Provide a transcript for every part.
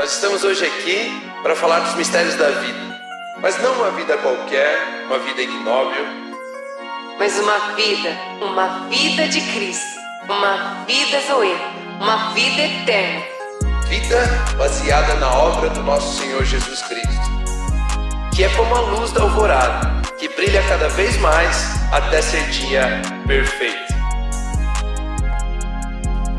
Nós estamos hoje aqui para falar dos mistérios da vida, mas não uma vida qualquer, uma vida ignóbil, mas uma vida de Cristo, uma vida Zoe, uma vida eterna. Vida baseada na obra do nosso Senhor Jesus Cristo, que é como a luz da alvorada, que brilha cada vez mais até ser dia perfeito.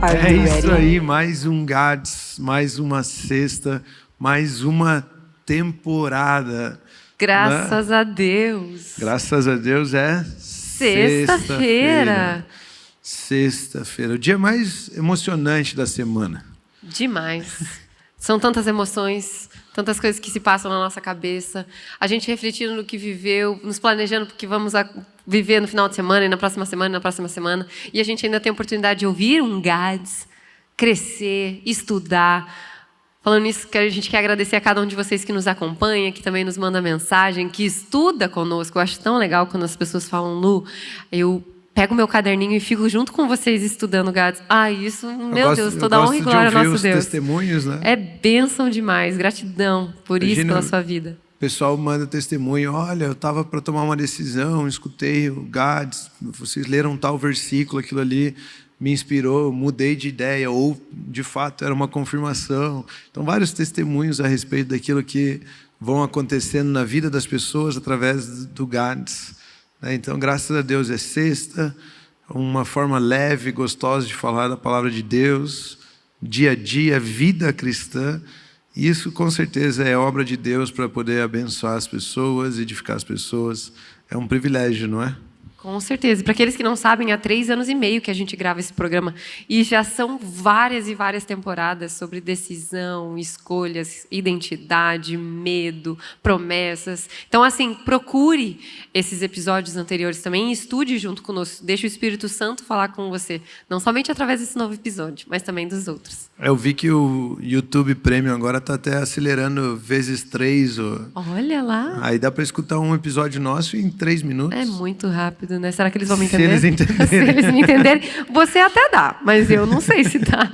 É isso aí, mais um GADS, mais uma sexta, mais uma temporada. Graças a Deus. Graças a Deus é sexta-feira. Sexta-feira, o dia mais emocionante da semana. Demais. São tantas emoções, tantas coisas que se passam na nossa cabeça. A gente refletindo no que viveu, nos planejando porque vamos viver no final de semana e na próxima semana e na próxima semana. E a gente ainda tem a oportunidade de ouvir um GADS, crescer, estudar. Falando nisso, que a gente quer agradecer a cada um de vocês que nos acompanha, que também nos manda mensagem, que estuda conosco. Eu acho tão legal quando as pessoas falam, Lu, eu pego meu caderninho e fico junto com vocês estudando GADS. Isso, meu Deus, toda honra e glória ao nosso Deus. Testemunhos, né? É bênção demais, gratidão por Imagina, isso, pela sua vida. O pessoal manda testemunho, olha, eu estava para tomar uma decisão, escutei o GADS, vocês leram tal versículo, aquilo ali me inspirou, mudei de ideia, ou de fato era uma confirmação. Então, vários testemunhos a respeito daquilo que vão acontecendo na vida das pessoas através do GADS. Então, graças a Deus, é sexta, uma forma leve, gostosa de falar da palavra de Deus, dia a dia, vida cristã. Isso, com certeza, é obra de Deus para poder abençoar as pessoas, edificar as pessoas. É um privilégio, não é? Com certeza. Para aqueles que não sabem, há 3 anos e meio que a gente grava esse programa. E já são várias e várias temporadas sobre decisão, escolhas, identidade, medo, promessas. Então, assim, procure esses episódios anteriores também e estude junto conosco. Deixe o Espírito Santo falar com você. Não somente através desse novo episódio, mas também dos outros. Eu vi que o YouTube Premium agora está até acelerando vezes 3. Olha lá. Aí dá para escutar um episódio nosso em 3 minutos. É muito rápido, né? Será que eles vão me entender? Se eles entenderem. Se eles me entenderem, você até dá, mas eu não sei se dá.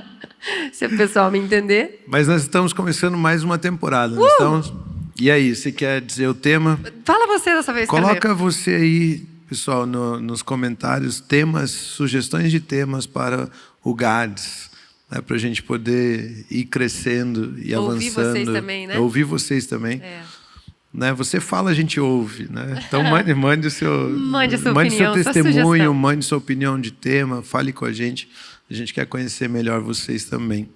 Se o pessoal me entender. Mas nós estamos começando mais uma temporada. Nós estamos... E aí, você quer dizer o tema? Fala você dessa vez. Coloca você aí, pessoal, nos comentários, temas, sugestões de temas para o GADS. Para a gente poder ir crescendo e avançando. Ouvir vocês também, né? Ouvir vocês também. Você fala, a gente ouve. Né? Então, mande o seu, mande a sua opinião, seu sua testemunho, sugestão. mande sua opinião de tema, fale com a gente. A gente quer conhecer melhor vocês também.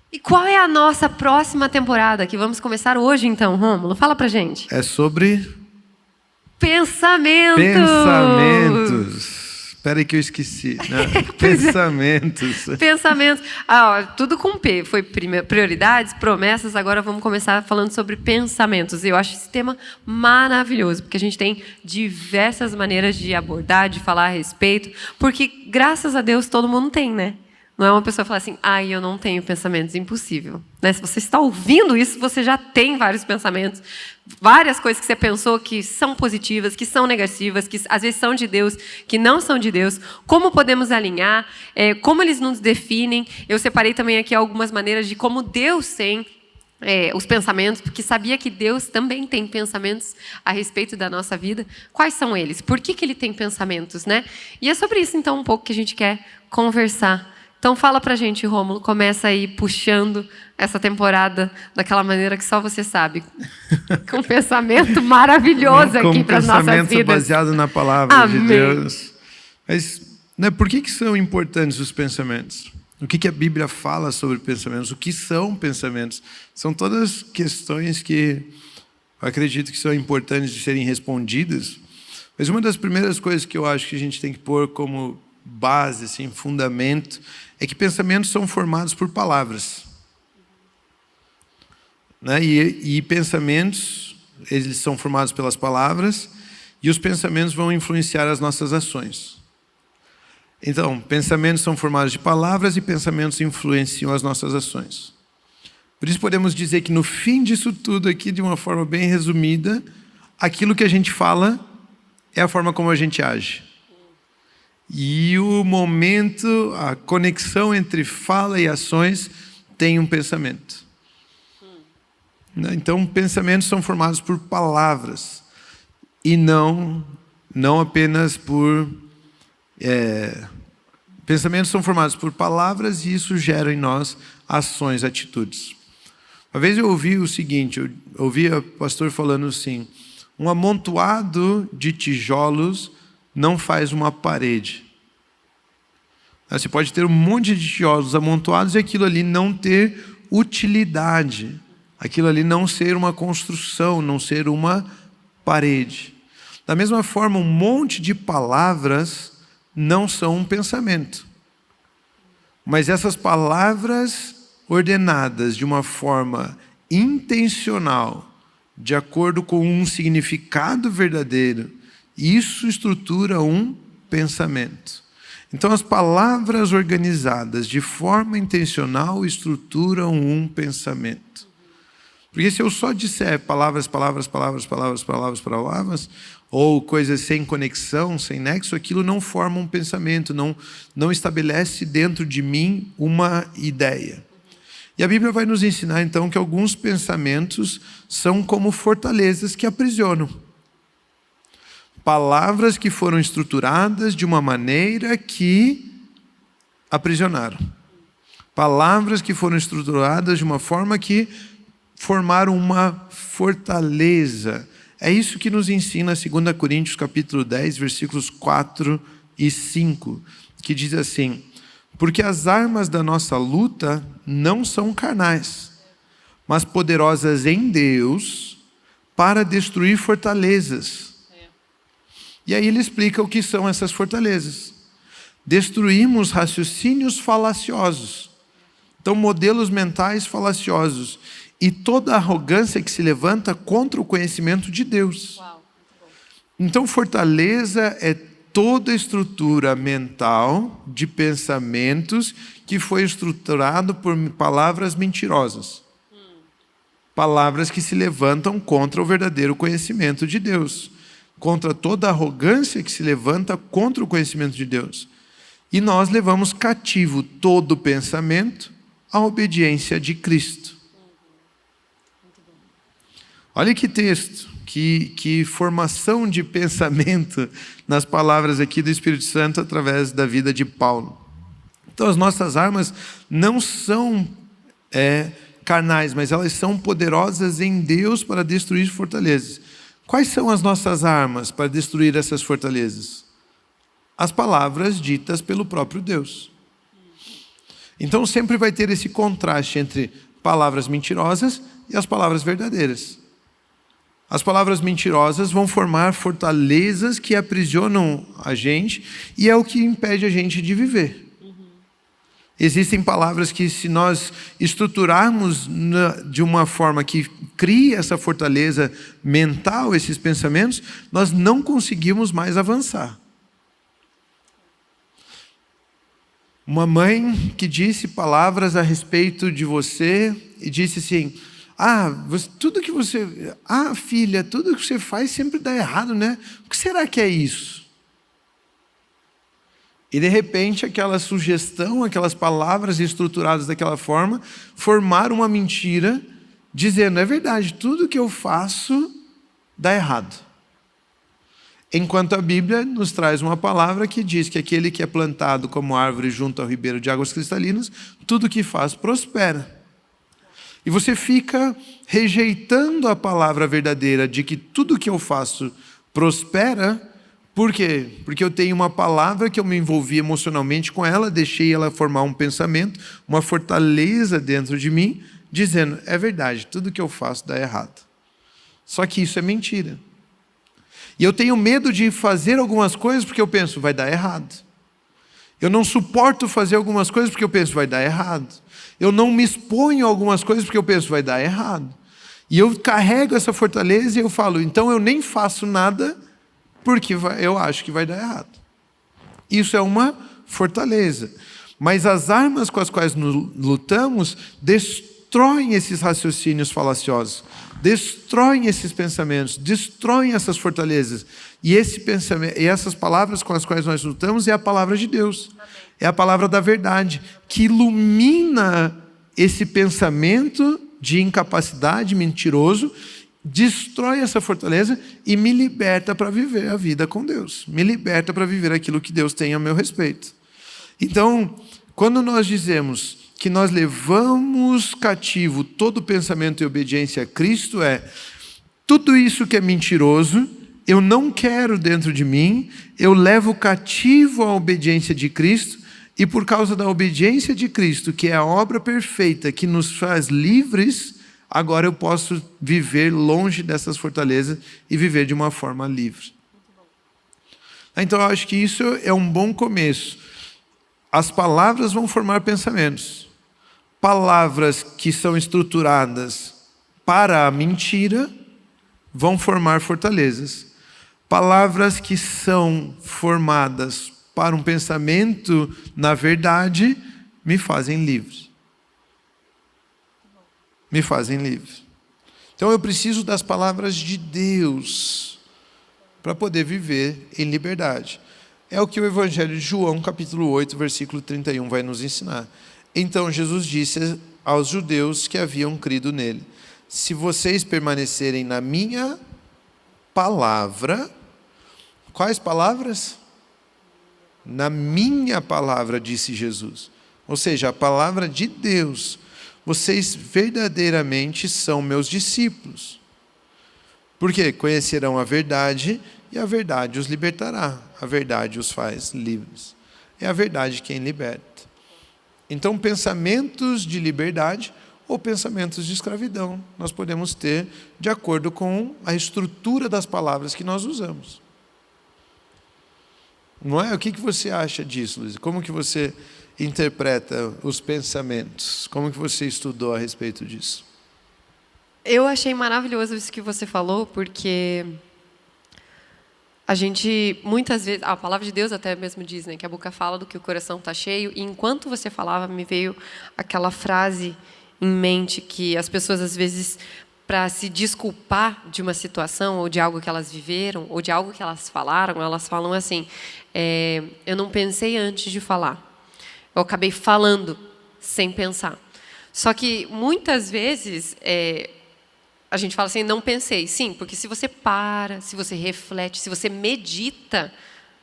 E qual é a nossa próxima temporada, que vamos começar hoje, então, Rômulo? Fala pra gente. É sobre... Pensamentos. Espera aí que eu esqueci. Né? Pensamentos. Pensamentos. Tudo com P. Foi prioridades, promessas. Agora vamos começar falando sobre pensamentos. Eu acho esse tema maravilhoso, porque a gente tem diversas maneiras de abordar, de falar a respeito, porque, graças a Deus, todo mundo tem, né? Não é uma pessoa falar assim, eu não tenho pensamentos, impossível. Né? Se você está ouvindo isso, você já tem vários pensamentos, várias coisas que você pensou que são positivas, que são negativas, que às vezes são de Deus, que não são de Deus. Como podemos alinhar, como eles nos definem. Eu separei também aqui algumas maneiras de como Deus tem os pensamentos, porque sabia que Deus também tem pensamentos a respeito da nossa vida. Quais são eles? Por que Ele tem pensamentos? Né? E é sobre isso, então, um pouco que a gente quer conversar. Então, fala pra gente, Rômulo, começa aí puxando essa temporada daquela maneira que só você sabe. Com um pensamento maravilhoso aqui para as nossas vidas. Com pensamento baseado na palavra Amém. de Deus. Mas, por que são importantes os pensamentos? O que a Bíblia fala sobre pensamentos? O que são pensamentos? São todas questões que eu acredito que são importantes de serem respondidas. Mas uma das primeiras coisas que eu acho que a gente tem que pôr como base, assim, fundamento, é que pensamentos são formados por palavras. Né? E pensamentos, eles são formados pelas palavras, e os pensamentos vão influenciar as nossas ações. Então, pensamentos são formados de palavras e pensamentos influenciam as nossas ações. Por isso podemos dizer que no fim disso tudo aqui, de uma forma bem resumida, aquilo que a gente fala é a forma como a gente age. E o momento, a conexão entre fala e ações tem um pensamento. Então, pensamentos são formados por palavras e não apenas por... Pensamentos são formados por palavras e isso gera em nós ações, atitudes. Uma vez eu ouvi o seguinte, eu ouvi o pastor falando assim, um amontoado de tijolos não faz uma parede. Você pode ter um monte de tijolos amontoados e aquilo ali não ter utilidade. Aquilo ali não ser uma construção, não ser uma parede. Da mesma forma, um monte de palavras não são um pensamento. Mas essas palavras ordenadas de uma forma intencional, de acordo com um significado verdadeiro, isso estrutura um pensamento. Então, as palavras organizadas de forma intencional estruturam um pensamento. Porque se eu só disser palavras, ou coisas sem conexão, sem nexo, aquilo não forma um pensamento, não estabelece dentro de mim uma ideia. E a Bíblia vai nos ensinar, então, que alguns pensamentos são como fortalezas que aprisionam. Palavras que foram estruturadas de uma maneira que aprisionaram. Palavras que foram estruturadas de uma forma que formaram uma fortaleza. É isso que nos ensina 2 Coríntios capítulo 10, versículos 4 e 5, que diz assim, porque as armas da nossa luta não são carnais, mas poderosas em Deus para destruir fortalezas. E aí ele explica o que são essas fortalezas. Destruímos raciocínios falaciosos. Então, modelos mentais falaciosos. E toda arrogância que se levanta contra o conhecimento de Deus. Então, fortaleza é toda a estrutura mental de pensamentos que foi estruturado por palavras mentirosas. Palavras que se levantam contra o verdadeiro conhecimento de Deus. Contra toda arrogância que se levanta contra o conhecimento de Deus. E nós levamos cativo todo pensamento à obediência de Cristo. Olha que texto, que formação de pensamento nas palavras aqui do Espírito Santo através da vida de Paulo. Então as nossas armas não são carnais, mas elas são poderosas em Deus para destruir fortalezas. Quais são as nossas armas para destruir essas fortalezas? As palavras ditas pelo próprio Deus. Então sempre vai ter esse contraste entre palavras mentirosas e as palavras verdadeiras. As palavras mentirosas vão formar fortalezas que aprisionam a gente e é o que impede a gente de viver. Existem palavras que, se nós estruturarmos de uma forma que crie essa fortaleza mental, esses pensamentos, nós não conseguimos mais avançar. Uma mãe que disse palavras a respeito de você e disse assim, filha, tudo que você faz sempre dá errado, né? O que será que é isso? E de repente aquela sugestão, aquelas palavras estruturadas daquela forma, formaram uma mentira, dizendo, é verdade, tudo que eu faço dá errado. Enquanto a Bíblia nos traz uma palavra que diz que aquele que é plantado como árvore junto ao ribeiro de águas cristalinas, tudo que faz prospera. E você fica rejeitando a palavra verdadeira de que tudo que eu faço prospera. Por quê? Porque eu tenho uma palavra que eu me envolvi emocionalmente com ela, deixei ela formar um pensamento, uma fortaleza dentro de mim, dizendo, é verdade, tudo que eu faço dá errado. Só que isso é mentira. E eu tenho medo de fazer algumas coisas porque eu penso, vai dar errado. Eu não suporto fazer algumas coisas porque eu penso, vai dar errado. Eu não me exponho a algumas coisas porque eu penso, vai dar errado. E eu carrego essa fortaleza e eu falo, então eu nem faço nada porque eu acho que vai dar errado. Isso é uma fortaleza. Mas as armas com as quais lutamos destroem esses raciocínios falaciosos, destroem esses pensamentos, destroem essas fortalezas. E essas palavras com as quais nós lutamos é a palavra de Deus. É a palavra da verdade, que ilumina esse pensamento de incapacidade mentiroso destrói essa fortaleza e me liberta para viver a vida com Deus. Me liberta para viver aquilo que Deus tem a meu respeito. Então, quando nós dizemos que nós levamos cativo todo pensamento e obediência a Cristo, tudo isso que é mentiroso, eu não quero dentro de mim, eu levo cativo a obediência de Cristo, e por causa da obediência de Cristo, que é a obra perfeita que nos faz livres, agora eu posso viver longe dessas fortalezas e viver de uma forma livre. Então eu acho que isso é um bom começo. As palavras vão formar pensamentos. Palavras que são estruturadas para a mentira vão formar fortalezas. Palavras que são formadas para um pensamento na verdade me fazem livre. Me fazem livre. Então eu preciso das palavras de Deus para poder viver em liberdade. É o que o Evangelho de João, capítulo 8, versículo 31, vai nos ensinar. Então Jesus disse aos judeus que haviam crido nele: se vocês permanecerem na minha palavra, quais palavras? Na minha palavra, disse Jesus. Ou seja, a palavra de Deus. Vocês verdadeiramente são meus discípulos. Porque conhecerão a verdade e a verdade os libertará. A verdade os faz livres. É a verdade quem liberta. Então, pensamentos de liberdade ou pensamentos de escravidão nós podemos ter de acordo com a estrutura das palavras que nós usamos. Não é? O que você acha disso, Luiz? Como que você interpreta os pensamentos? Como que você estudou a respeito disso? Eu achei maravilhoso isso que você falou, porque a gente, muitas vezes, a palavra de Deus até mesmo diz, né, que a boca fala do que o coração está cheio, e enquanto você falava, me veio aquela frase em mente que as pessoas, às vezes, para se desculpar de uma situação, ou de algo que elas viveram, ou de algo que elas falaram, elas falam assim, eu não pensei antes de falar. Eu acabei falando sem pensar. Só que, muitas vezes, a gente fala assim, não pensei. Sim, porque se você para, se você reflete, se você medita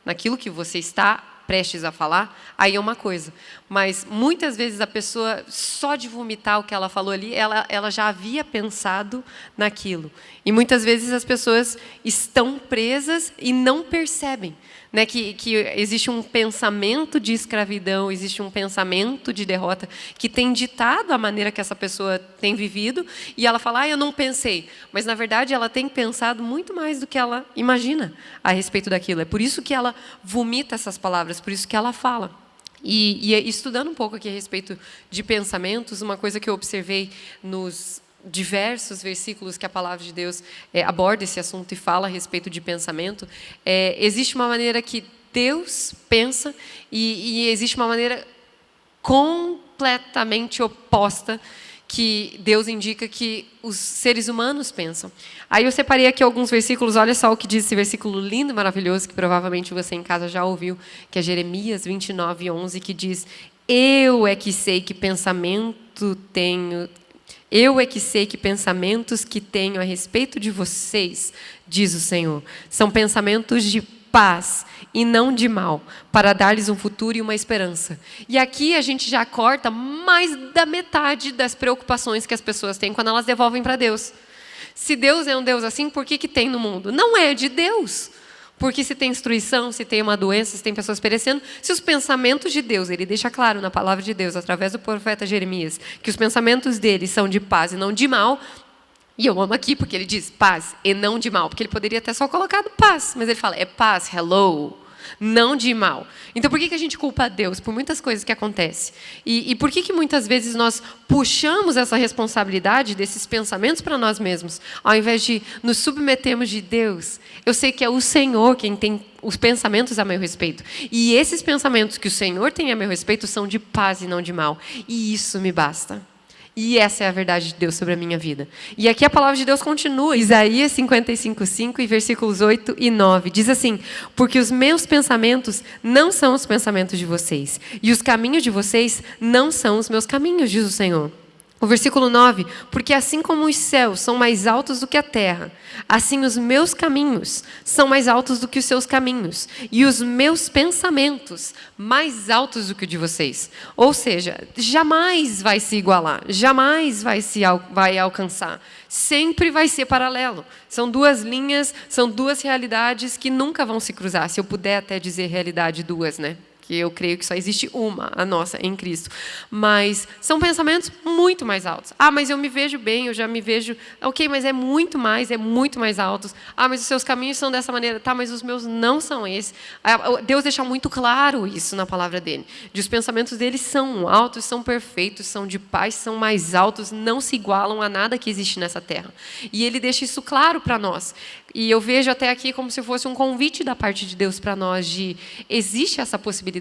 naquilo que você está prestes a falar, aí é uma coisa. Mas, muitas vezes, a pessoa, só de vomitar o que ela falou ali, ela já havia pensado naquilo. E, muitas vezes, as pessoas estão presas e não percebem, né, que existe um pensamento de escravidão, existe um pensamento de derrota que tem ditado a maneira que essa pessoa tem vivido, e ela fala, eu não pensei. Mas, na verdade, ela tem pensado muito mais do que ela imagina a respeito daquilo. É por isso que ela vomita essas palavras, por isso que ela fala. E estudando um pouco aqui a respeito de pensamentos, uma coisa que eu observei nos diversos versículos que a palavra de Deus aborda esse assunto e fala a respeito de pensamento, existe uma maneira que Deus pensa e existe uma maneira completamente oposta que Deus indica que os seres humanos pensam. Aí eu separei aqui alguns versículos, olha só o que diz esse versículo lindo, maravilhoso, que provavelmente você em casa já ouviu, que é Jeremias 29:11, que diz, eu é que sei que pensamento tenho... Eu é que sei que pensamentos que tenho a respeito de vocês, diz o Senhor, são pensamentos de paz e não de mal, para dar-lhes um futuro e uma esperança. E aqui a gente já corta mais da metade das preocupações que as pessoas têm quando elas devolvem para Deus. Se Deus é um Deus assim, por que tem no mundo? Não é de Deus. Porque se tem destruição, se tem uma doença, se tem pessoas perecendo, se os pensamentos de Deus, ele deixa claro na palavra de Deus, através do profeta Jeremias, que os pensamentos dele são de paz e não de mal, e eu amo aqui porque ele diz paz e não de mal, porque ele poderia ter só colocado paz, mas ele fala, é paz, hello, não de mal. Então, por que a gente culpa a Deus? Por muitas coisas que acontecem. E por que muitas vezes nós puxamos essa responsabilidade desses pensamentos para nós mesmos, ao invés de nos submetermos de Deus? Eu sei que é o Senhor quem tem os pensamentos a meu respeito. E esses pensamentos que o Senhor tem a meu respeito são de paz e não de mal. E isso me basta. E essa é a verdade de Deus sobre a minha vida. E aqui a palavra de Deus continua. Isaías 55:5 e versículos 8 e 9. Diz assim, porque os meus pensamentos não são os pensamentos de vocês. E os caminhos de vocês não são os meus caminhos, diz o Senhor. O versículo 9, porque assim como os céus são mais altos do que a terra, assim os meus caminhos são mais altos do que os seus caminhos, e os meus pensamentos mais altos do que o de vocês. Ou seja, jamais vai se igualar, jamais vai alcançar, sempre vai ser paralelo. São duas linhas, são duas realidades que nunca vão se cruzar, se eu puder até dizer realidade duas, né? Que eu creio que só existe uma, a nossa, em Cristo. Mas são pensamentos muito mais altos. Ah, mas eu me vejo bem, eu já me vejo... Ok, mas é muito mais altos. Ah, mas os seus caminhos são dessa maneira. Tá, mas os meus não são esses. Deus deixa muito claro isso na palavra dele. Os pensamentos dele são altos, são perfeitos, são de paz, são mais altos, não se igualam a nada que existe nessa terra. E ele deixa isso claro para nós. E eu vejo até aqui como se fosse um convite da parte de Deus para nós de existe essa possibilidade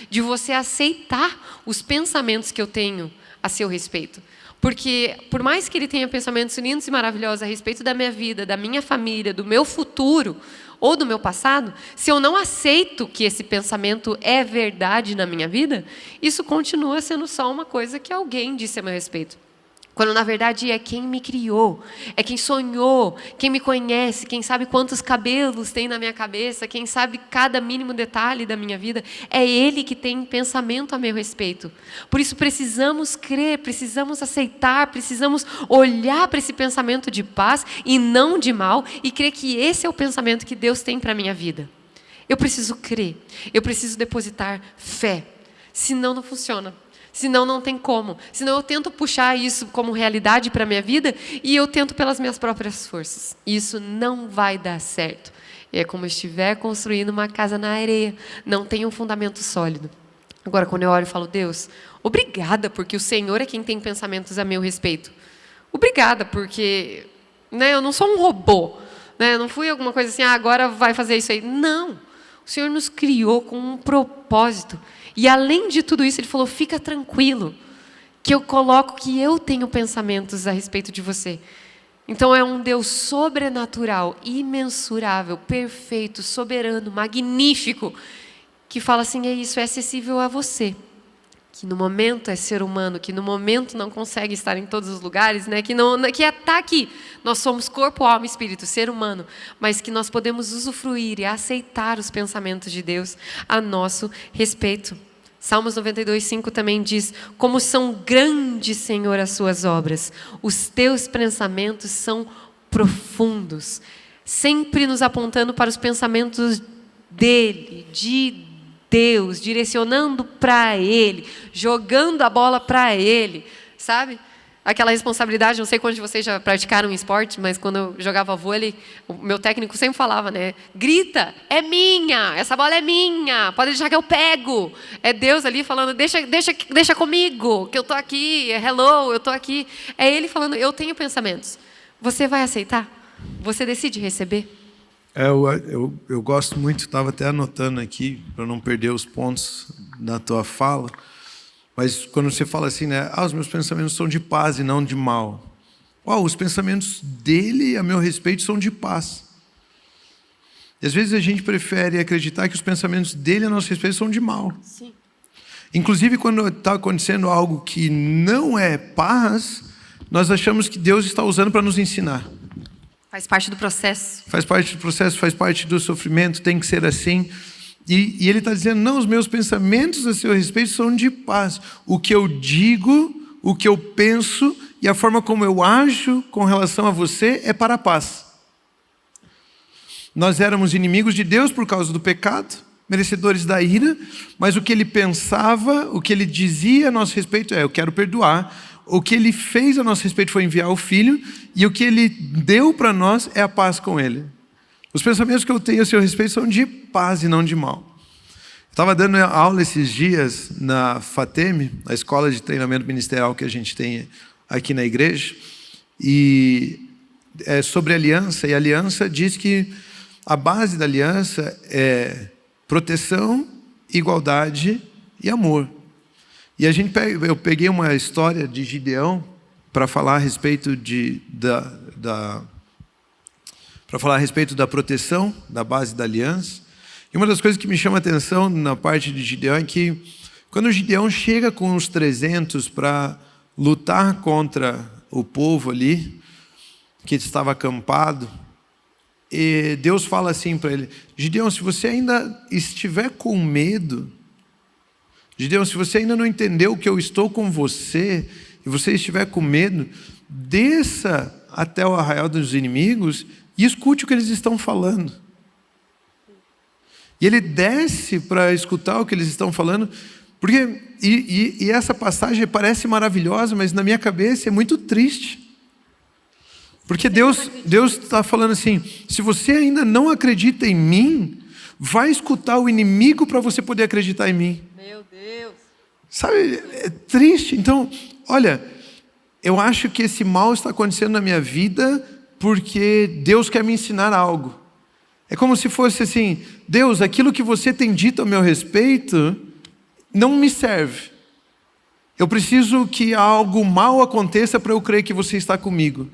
de você aceitar os pensamentos que eu tenho a seu respeito. Porque por mais que ele tenha pensamentos lindos e maravilhosos a respeito da minha vida, da minha família, do meu futuro ou do meu passado, se eu não aceito que esse pensamento é verdade na minha vida, isso continua sendo só uma coisa que alguém disse a meu respeito. Quando, na verdade, é quem me criou, é quem sonhou, quem me conhece, quem sabe quantos cabelos tem na minha cabeça, quem sabe cada mínimo detalhe da minha vida, é Ele que tem pensamento a meu respeito. Por isso, precisamos crer, precisamos aceitar, precisamos olhar para esse pensamento de paz e não de mal e crer que esse é o pensamento que Deus tem para a minha vida. Eu preciso crer, eu preciso depositar fé, senão não funciona. Senão não tem como. Senão eu tento puxar isso como realidade para a minha vida e eu tento pelas minhas próprias forças. Isso não vai dar certo. É como se estiver construindo uma casa na areia. Não tem um fundamento sólido. Agora, quando eu olho e falo, Deus, obrigada, porque o Senhor é quem tem pensamentos a meu respeito. Obrigada, porque eu não sou um robô. Eu não fui alguma coisa assim, agora vai fazer isso aí. Não. O Senhor nos criou com um propósito. E além de tudo isso, ele falou, fica tranquilo, que eu coloco que eu tenho pensamentos a respeito de você. Então é um Deus sobrenatural, imensurável, perfeito, soberano, magnífico, que fala assim, é isso, é acessível a você. Que no momento é ser humano, que no momento não consegue estar em todos os lugares, que está aqui. Nós somos corpo, alma e espírito, ser humano, mas que nós podemos usufruir e aceitar os pensamentos de Deus a nosso respeito. Salmos 92:5 também diz, como são grandes, Senhor, as suas obras, os teus pensamentos são profundos, sempre nos apontando para os pensamentos dele, de Deus, direcionando para Ele, jogando a bola para Ele, sabe? Aquela responsabilidade, não sei quantos de vocês já praticaram esporte, mas quando eu jogava vôlei, o meu técnico sempre falava, grita, é minha, essa bola é minha, pode deixar que eu pego. É Deus ali falando, deixa comigo, que eu estou aqui, hello, eu estou aqui. É Ele falando, eu tenho pensamentos. Você vai aceitar? Você decide receber? Eu gosto muito, estava até anotando aqui, para não perder os pontos da tua fala, mas quando você fala assim, os meus pensamentos são de paz e não de mal. Os pensamentos dele a meu respeito são de paz. E às vezes a gente prefere acreditar que os pensamentos dele a nosso respeito são de mal. Sim. Inclusive, quando está acontecendo algo que não é paz, nós achamos que Deus está usando para nos ensinar. Faz parte do processo. Faz parte do processo, faz parte do sofrimento, tem que ser assim. E ele está dizendo, não, os meus pensamentos a seu respeito são de paz. O que eu digo, o que eu penso e a forma como eu ajo com relação a você é para a paz. Nós éramos inimigos de Deus por causa do pecado, merecedores da ira, mas o que ele pensava, o que ele dizia a nosso respeito eu quero perdoar. O que ele fez a nosso respeito foi enviar o Filho, e o que ele deu para nós é a paz com ele. Os pensamentos que eu tenho a seu respeito são de paz e não de mal. Eu estava dando aula esses dias na FATEM, a escola de treinamento ministerial que a gente tem aqui na igreja, e é sobre aliança, e a aliança diz que a base da aliança é proteção, igualdade e amor. E eu peguei uma história de Gideão para falar a respeito da proteção, da base da aliança. E uma das coisas que me chama a atenção na parte de Gideão é que quando o Gideão chega com os 300 para lutar contra o povo ali, que estava acampado. E Deus fala assim para ele: Gideão, se você ainda estiver com medo, Gideão, se você ainda não entendeu que eu estou com você, e você estiver com medo, desça até o arraial dos inimigos e escute o que eles estão falando. E ele desce para escutar o que eles estão falando, porque e essa passagem parece maravilhosa, mas na minha cabeça é muito triste. Porque Deus está falando assim: se você ainda não acredita em mim, vai escutar o inimigo para você poder acreditar em mim. Meu Deus. Sabe, é triste. Então, olha, eu acho que esse mal está acontecendo na minha vida porque Deus quer me ensinar algo. É como se fosse assim: Deus, aquilo que você tem dito a meu respeito não me serve. Eu preciso que algo mal aconteça para eu crer que você está comigo.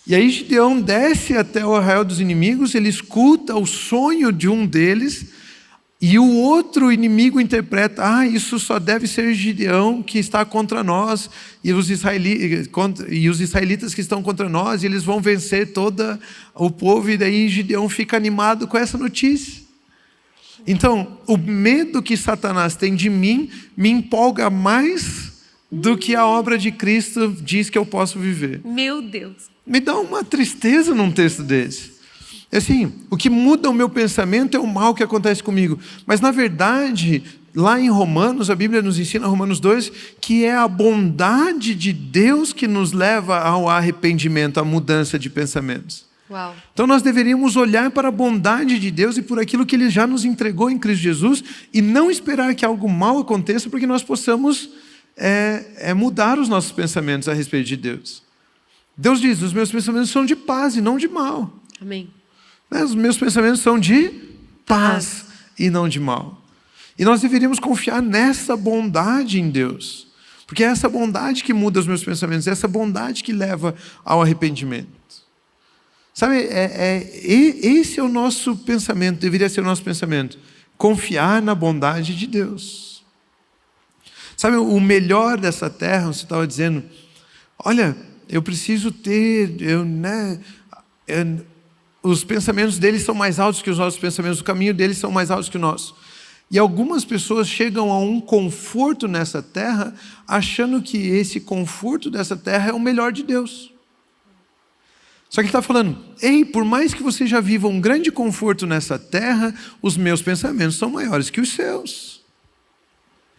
E aí Gideão desce até o arraial dos inimigos, ele escuta o sonho de um deles, e o outro inimigo interpreta: isso só deve ser Gideão que está contra nós, e os israelitas que estão contra nós, e eles vão vencer todo o povo. E daí Gideão fica animado com essa notícia. Então, o medo que Satanás tem de mim me empolga mais do que a obra de Cristo diz que eu posso viver. Meu Deus. Me dá uma tristeza num texto desse. Assim, o que muda o meu pensamento é o mal que acontece comigo. Mas, na verdade, lá em Romanos, a Bíblia nos ensina, Romanos 2, que é a bondade de Deus que nos leva ao arrependimento, à mudança de pensamentos. Uau. Então nós deveríamos olhar para a bondade de Deus e por aquilo que Ele já nos entregou em Cristo Jesus, e não esperar que algo mal aconteça para que nós possamos mudar os nossos pensamentos a respeito de Deus. Deus diz: os meus pensamentos são de paz e não de mal. Amém. Os meus pensamentos são de paz e não de mal. E nós deveríamos confiar nessa bondade em Deus, porque é essa bondade que muda os meus pensamentos, é essa bondade que leva ao arrependimento. Sabe, esse é o nosso pensamento, deveria ser o nosso pensamento: confiar na bondade de Deus. Sabe, o melhor dessa terra, você estava dizendo, olha, eu preciso ter, os pensamentos deles são mais altos que os nossos pensamentos, o caminho deles são mais altos que o nosso. E algumas pessoas chegam a um conforto nessa terra, achando que esse conforto dessa terra é o melhor de Deus. Só que ele está falando: ei, por mais que você já viva um grande conforto nessa terra, os meus pensamentos são maiores que os seus.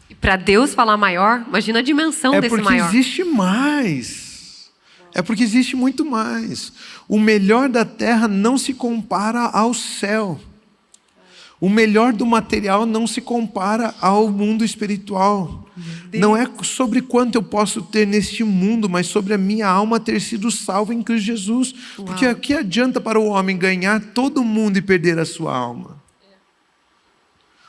E para Deus falar maior, imagina a dimensão desse maior. É porque existe mais. É porque existe muito mais. O melhor da terra não se compara ao céu. O melhor do material não se compara ao mundo espiritual. Não é sobre quanto eu posso ter neste mundo, mas sobre a minha alma ter sido salva em Cristo Jesus. Uau. Porque o que adianta para o homem ganhar todo o mundo e perder a sua alma?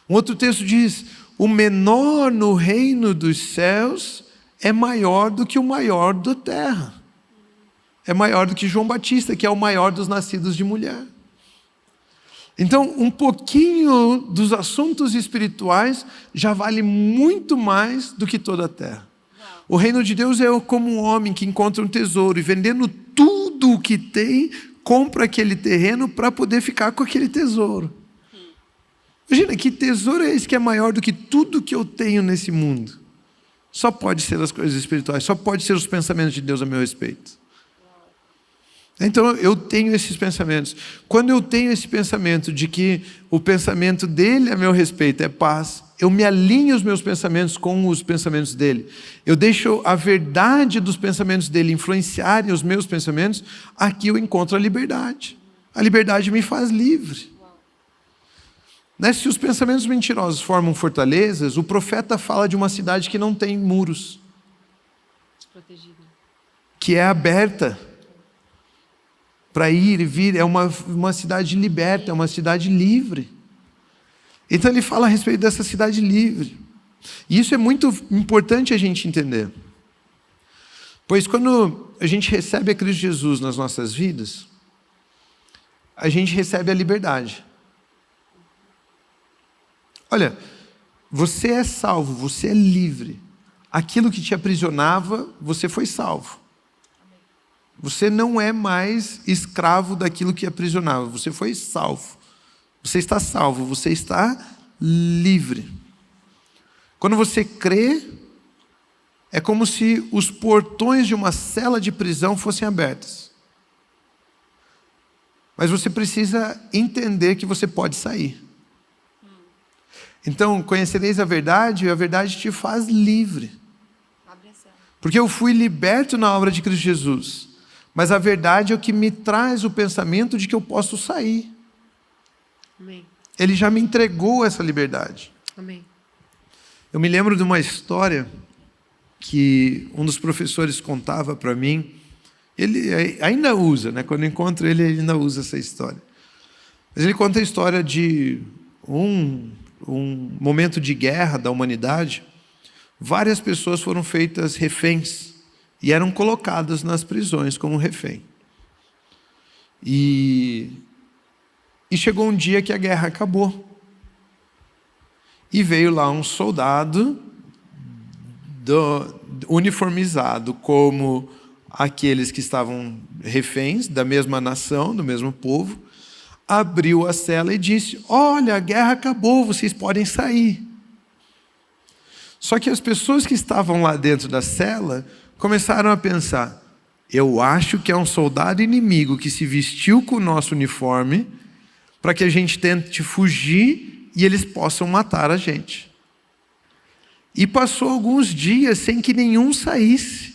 Um outro texto diz: o menor no reino dos céus é maior do que o maior da terra. É maior do que João Batista, que é o maior dos nascidos de mulher. Então, um pouquinho dos assuntos espirituais já vale muito mais do que toda a terra. O reino de Deus é como um homem que encontra um tesouro e, vendendo tudo o que tem, compra aquele terreno para poder ficar com aquele tesouro. Imagina, que tesouro é esse que é maior do que tudo que eu tenho nesse mundo? Só pode ser as coisas espirituais, só pode ser os pensamentos de Deus a meu respeito. Então eu tenho esses pensamentos. Quando eu tenho esse pensamento de que o pensamento dele a meu respeito é paz, eu me alinho os meus pensamentos com os pensamentos dele. Eu deixo a verdade dos pensamentos dele influenciarem os meus pensamentos. Aqui eu encontro a liberdade. A liberdade me faz livre. Se os pensamentos mentirosos formam fortalezas, o profeta fala de uma cidade que não tem muros, que é aberta para ir e vir, é uma cidade liberta, é uma cidade livre. Então ele fala a respeito dessa cidade livre. E isso é muito importante a gente entender. Pois quando a gente recebe a Cristo Jesus nas nossas vidas, a gente recebe a liberdade. Olha, você é salvo, você é livre. aquilo que te aprisionava, você foi salvo. Você não é mais escravo daquilo que aprisionava, você foi salvo. Você está salvo, você está livre. Quando você crê, é como se os portões de uma cela de prisão fossem abertos. Mas você precisa entender que você pode sair. Então, conhecereis a verdade, e a verdade te faz livre. Porque eu fui liberto na obra de Cristo Jesus. Mas a verdade é o que me traz o pensamento de que eu posso sair. Amém. Ele já me entregou essa liberdade. Amém. Eu me lembro de uma história que um dos professores contava para mim. Ele ainda usa, né? Quando eu encontro ele, ele ainda usa essa história. Mas ele conta a história de um momento de guerra da humanidade. Várias pessoas foram feitas reféns e eram colocadas nas prisões como refém. E chegou um dia que a guerra acabou. E veio lá um soldado uniformizado como aqueles que estavam reféns da mesma nação, do mesmo povo, abriu a cela e disse: olha, a guerra acabou, vocês podem sair. Só que as pessoas que estavam lá dentro da cela começaram a pensar: eu acho que é um soldado inimigo que se vestiu com o nosso uniforme para que a gente tente fugir e eles possam matar a gente. E passou alguns dias sem que nenhum saísse.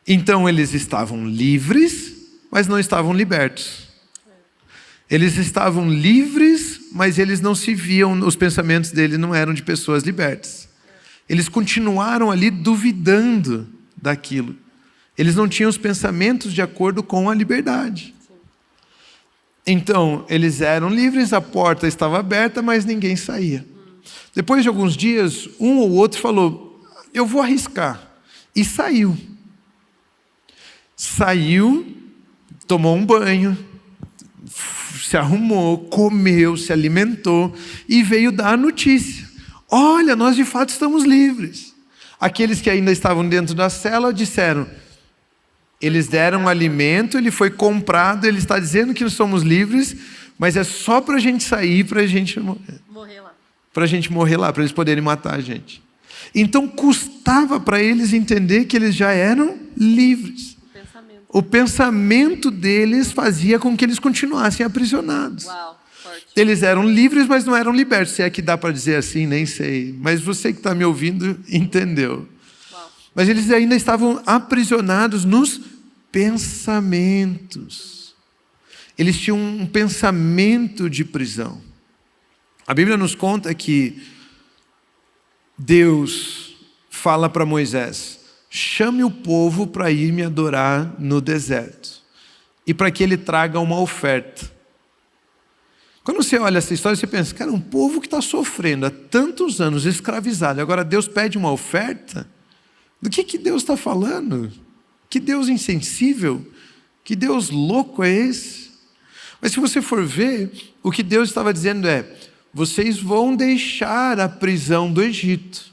Então eles estavam livres, mas não estavam libertos. Eles estavam livres, mas eles não se viam, os pensamentos deles não eram de pessoas libertas. Eles continuaram ali duvidando daquilo. Eles não tinham os pensamentos de acordo com a liberdade. Então, eles eram livres, a porta estava aberta, mas ninguém saía. Depois de alguns dias, um ou outro falou: eu vou arriscar. E saiu. Saiu, tomou um banho, se arrumou, comeu, se alimentou e veio dar a notícia: olha, nós de fato estamos livres. Aqueles que ainda estavam dentro da cela disseram: eles deram alimento, ele foi comprado, ele está dizendo que nós somos livres, mas é só para a gente sair, para a gente morrer lá. Para a gente morrer lá, para eles poderem matar a gente. Então custava para eles entender que eles já eram livres. O pensamento deles fazia com que eles continuassem aprisionados. Uau, forte. Eles eram livres, mas não eram libertos. Se é que dá para dizer assim, nem sei. Mas você que está me ouvindo entendeu. Uau. Mas eles ainda estavam aprisionados nos pensamentos. Eles tinham um pensamento de prisão. A Bíblia nos conta que Deus fala para Moisés: chame o povo para ir me adorar no deserto e para que ele traga uma oferta. Quando você olha essa história, você pensa: cara, um povo que está sofrendo há tantos anos, escravizado, agora Deus pede uma oferta? Do que Deus está falando? Que Deus insensível? Que Deus louco é esse? Mas se você for ver, o que Deus estava dizendo é: vocês vão deixar a prisão do Egito,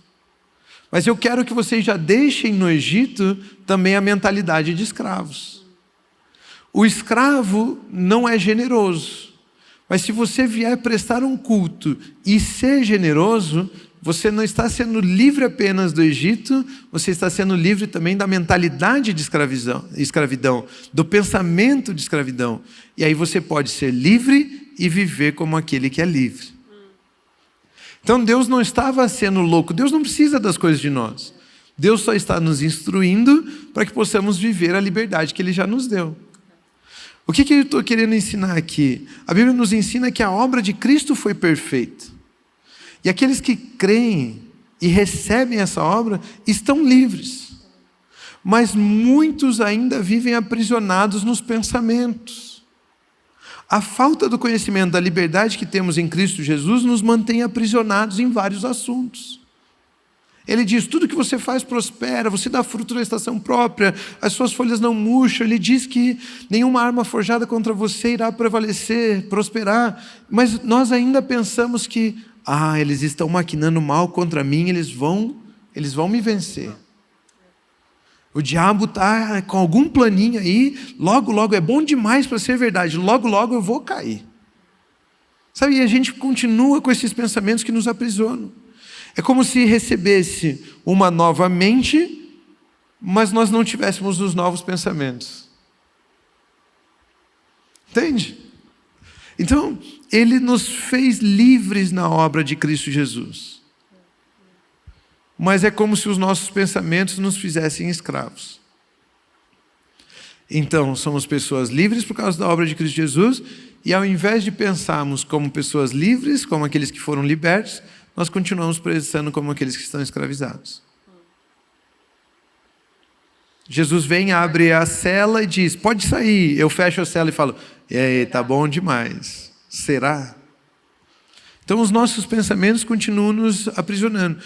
mas eu quero que vocês já deixem no Egito também a mentalidade de escravos. O escravo não é generoso, mas se você vier prestar um culto e ser generoso, você não está sendo livre apenas do Egito, você está sendo livre também da mentalidade de escravidão, do pensamento de escravidão. E aí você pode ser livre e viver como aquele que é livre. Então Deus não estava sendo louco, Deus não precisa das coisas de nós. Deus só está nos instruindo para que possamos viver a liberdade que Ele já nos deu. O que eu estou querendo ensinar aqui? A Bíblia nos ensina que a obra de Cristo foi perfeita. E aqueles que creem e recebem essa obra estão livres. Mas muitos ainda vivem aprisionados nos pensamentos. A falta do conhecimento da liberdade que temos em Cristo Jesus nos mantém aprisionados em vários assuntos. Ele diz: tudo que você faz prospera, você dá fruto na estação própria, as suas folhas não murcham. Ele diz que nenhuma arma forjada contra você irá prevalecer, prosperar. Mas nós ainda pensamos que, eles estão maquinando mal contra mim, eles vão eles vão me vencer. O diabo está com algum planinho aí, logo, logo, é bom demais para ser verdade, logo, logo eu vou cair. Sabe, e a gente continua com esses pensamentos que nos aprisionam. É como se recebesse uma nova mente, mas nós não tivéssemos os novos pensamentos. Entende? Então, ele nos fez livres na obra de Cristo Jesus. Mas é como se os nossos pensamentos nos fizessem escravos. Então, somos pessoas livres por causa da obra de Cristo Jesus, e ao invés de pensarmos como pessoas livres, como aqueles que foram libertos, nós continuamos pensando como aqueles que estão escravizados. Jesus vem, abre a cela e diz, pode sair. Eu fecho a cela e falo, e aí, tá bom demais. Será? Então os nossos pensamentos continuam nos aprisionando.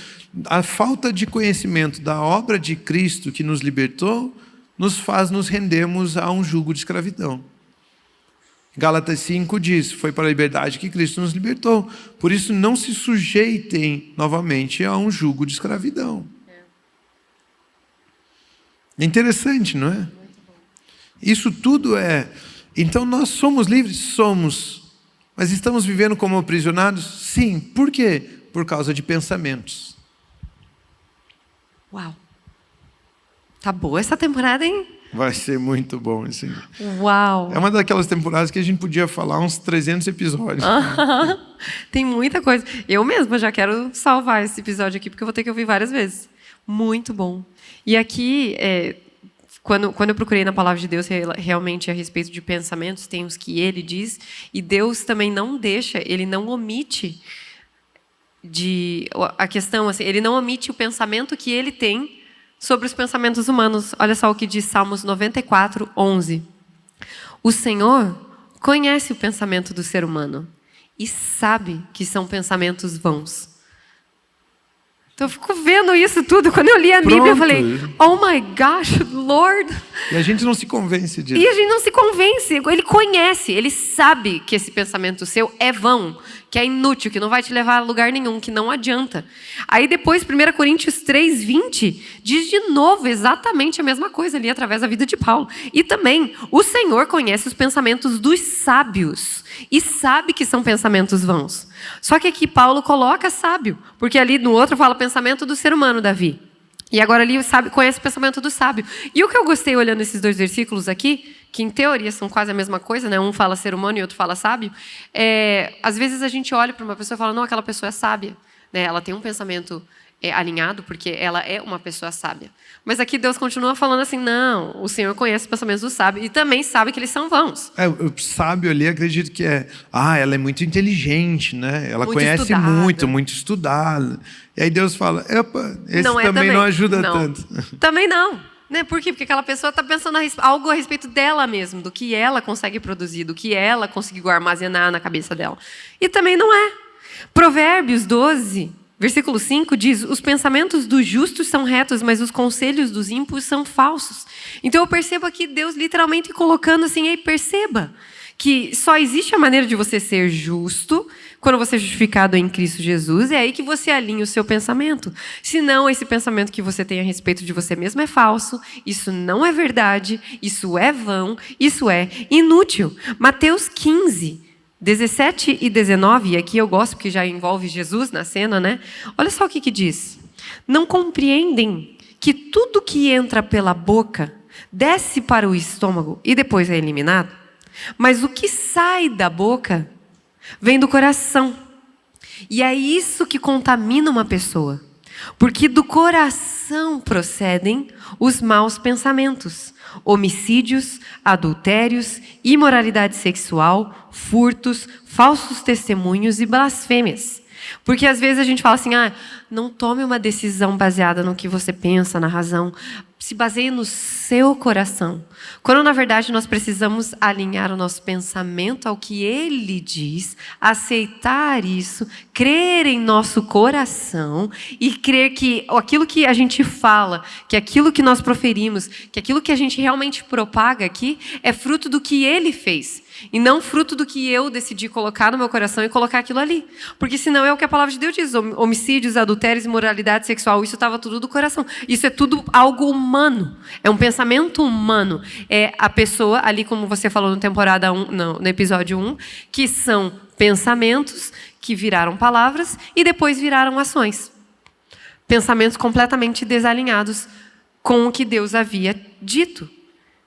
A falta de conhecimento da obra de Cristo que nos libertou, nos faz nos rendermos a um jugo de escravidão. Gálatas 5 diz, foi para a liberdade que Cristo nos libertou. Por isso não se sujeitem novamente a um jugo de escravidão. É interessante, não é? Isso tudo é... Então nós somos livres? Somos. Mas estamos vivendo como aprisionados? Sim. Por quê? Por causa de pensamentos. Uau. Tá boa essa temporada, hein? Vai ser muito bom, assim. Uau. É uma daquelas temporadas que a gente podia falar uns 300 episódios. Tem muita coisa. Eu mesma já quero salvar esse episódio aqui, porque eu vou ter que ouvir várias vezes. Muito bom. E aqui, quando eu procurei na palavra de Deus realmente a respeito de pensamentos, tem os que ele diz, e Deus também não deixa, ele não omite a questão, assim, ele não omite o pensamento que ele tem sobre os pensamentos humanos. Olha só o que diz Salmos 94, 11. O Senhor conhece o pensamento do ser humano e sabe que são pensamentos vãos. Então eu fico vendo isso tudo. Quando eu li a Bíblia, eu falei, oh my gosh, Lord. E a gente não se convence disso. E a gente não se convence. Ele conhece, ele sabe que esse pensamento seu é vão, que é inútil, que não vai te levar a lugar nenhum, que não adianta. Aí depois, 1 Coríntios 3, 20, diz de novo exatamente a mesma coisa ali, através da vida de Paulo. E também, o Senhor conhece os pensamentos dos sábios e sabe que são pensamentos vãos. Só que aqui Paulo coloca sábio, porque ali no outro fala pensamento do ser humano, Davi. E agora ali conhece o pensamento do sábio. E o que eu gostei olhando esses dois versículos aqui, que em teoria são quase a mesma coisa, né? Um fala ser humano e outro fala sábio. Às vezes a gente olha para uma pessoa e fala, não, aquela pessoa é sábia. Né? Ela tem um pensamento alinhado, porque ela é uma pessoa sábia. Mas aqui Deus continua falando assim, não, o Senhor conhece os pensamentos do sábio e também sabe que eles são vãos. O sábio ali, acredito que ela é muito inteligente, né? Ela muito conhece estudada. muito estudada. E aí Deus fala, esse não também não ajuda tanto. Também não. Né? Por quê? Porque aquela pessoa está pensando algo a respeito dela mesma, do que ela consegue produzir, do que ela conseguiu armazenar na cabeça dela. E também não é. Provérbios 12, versículo 5 diz, os pensamentos dos justos são retos, mas os conselhos dos ímpios são falsos. Então eu percebo aqui Deus literalmente colocando assim, aí perceba que só existe a maneira de você ser justo quando você é justificado em Cristo Jesus, é aí que você alinha o seu pensamento. Senão, esse pensamento que você tem a respeito de você mesmo é falso, isso não é verdade, isso é vão, isso é inútil. Mateus 15, 17 e 19, e aqui eu gosto porque já envolve Jesus na cena, né? Olha só o que diz. Não compreendem que tudo que entra pela boca desce para o estômago e depois é eliminado? Mas o que sai da boca vem do coração. E é isso que contamina uma pessoa. Porque do coração procedem os maus pensamentos, homicídios, adultérios, imoralidade sexual, furtos, falsos testemunhos e blasfêmias. Porque às vezes a gente fala assim, não tome uma decisão baseada no que você pensa, na razão. Se baseie no seu coração. Quando, na verdade, nós precisamos alinhar o nosso pensamento ao que Ele diz, aceitar isso, crer em nosso coração e crer que aquilo que a gente fala, que aquilo que nós proferimos, que aquilo que a gente realmente propaga aqui é fruto do que Ele fez. E não fruto do que eu decidi colocar no meu coração e colocar aquilo ali. Porque senão é o que a palavra de Deus diz. Homicídios, adultérios, imoralidade sexual. Isso estava tudo do coração. Isso é tudo algo humano. É um pensamento humano. É a pessoa, ali como você falou no episódio 1, que são pensamentos que viraram palavras e depois viraram ações. Pensamentos completamente desalinhados com o que Deus havia dito.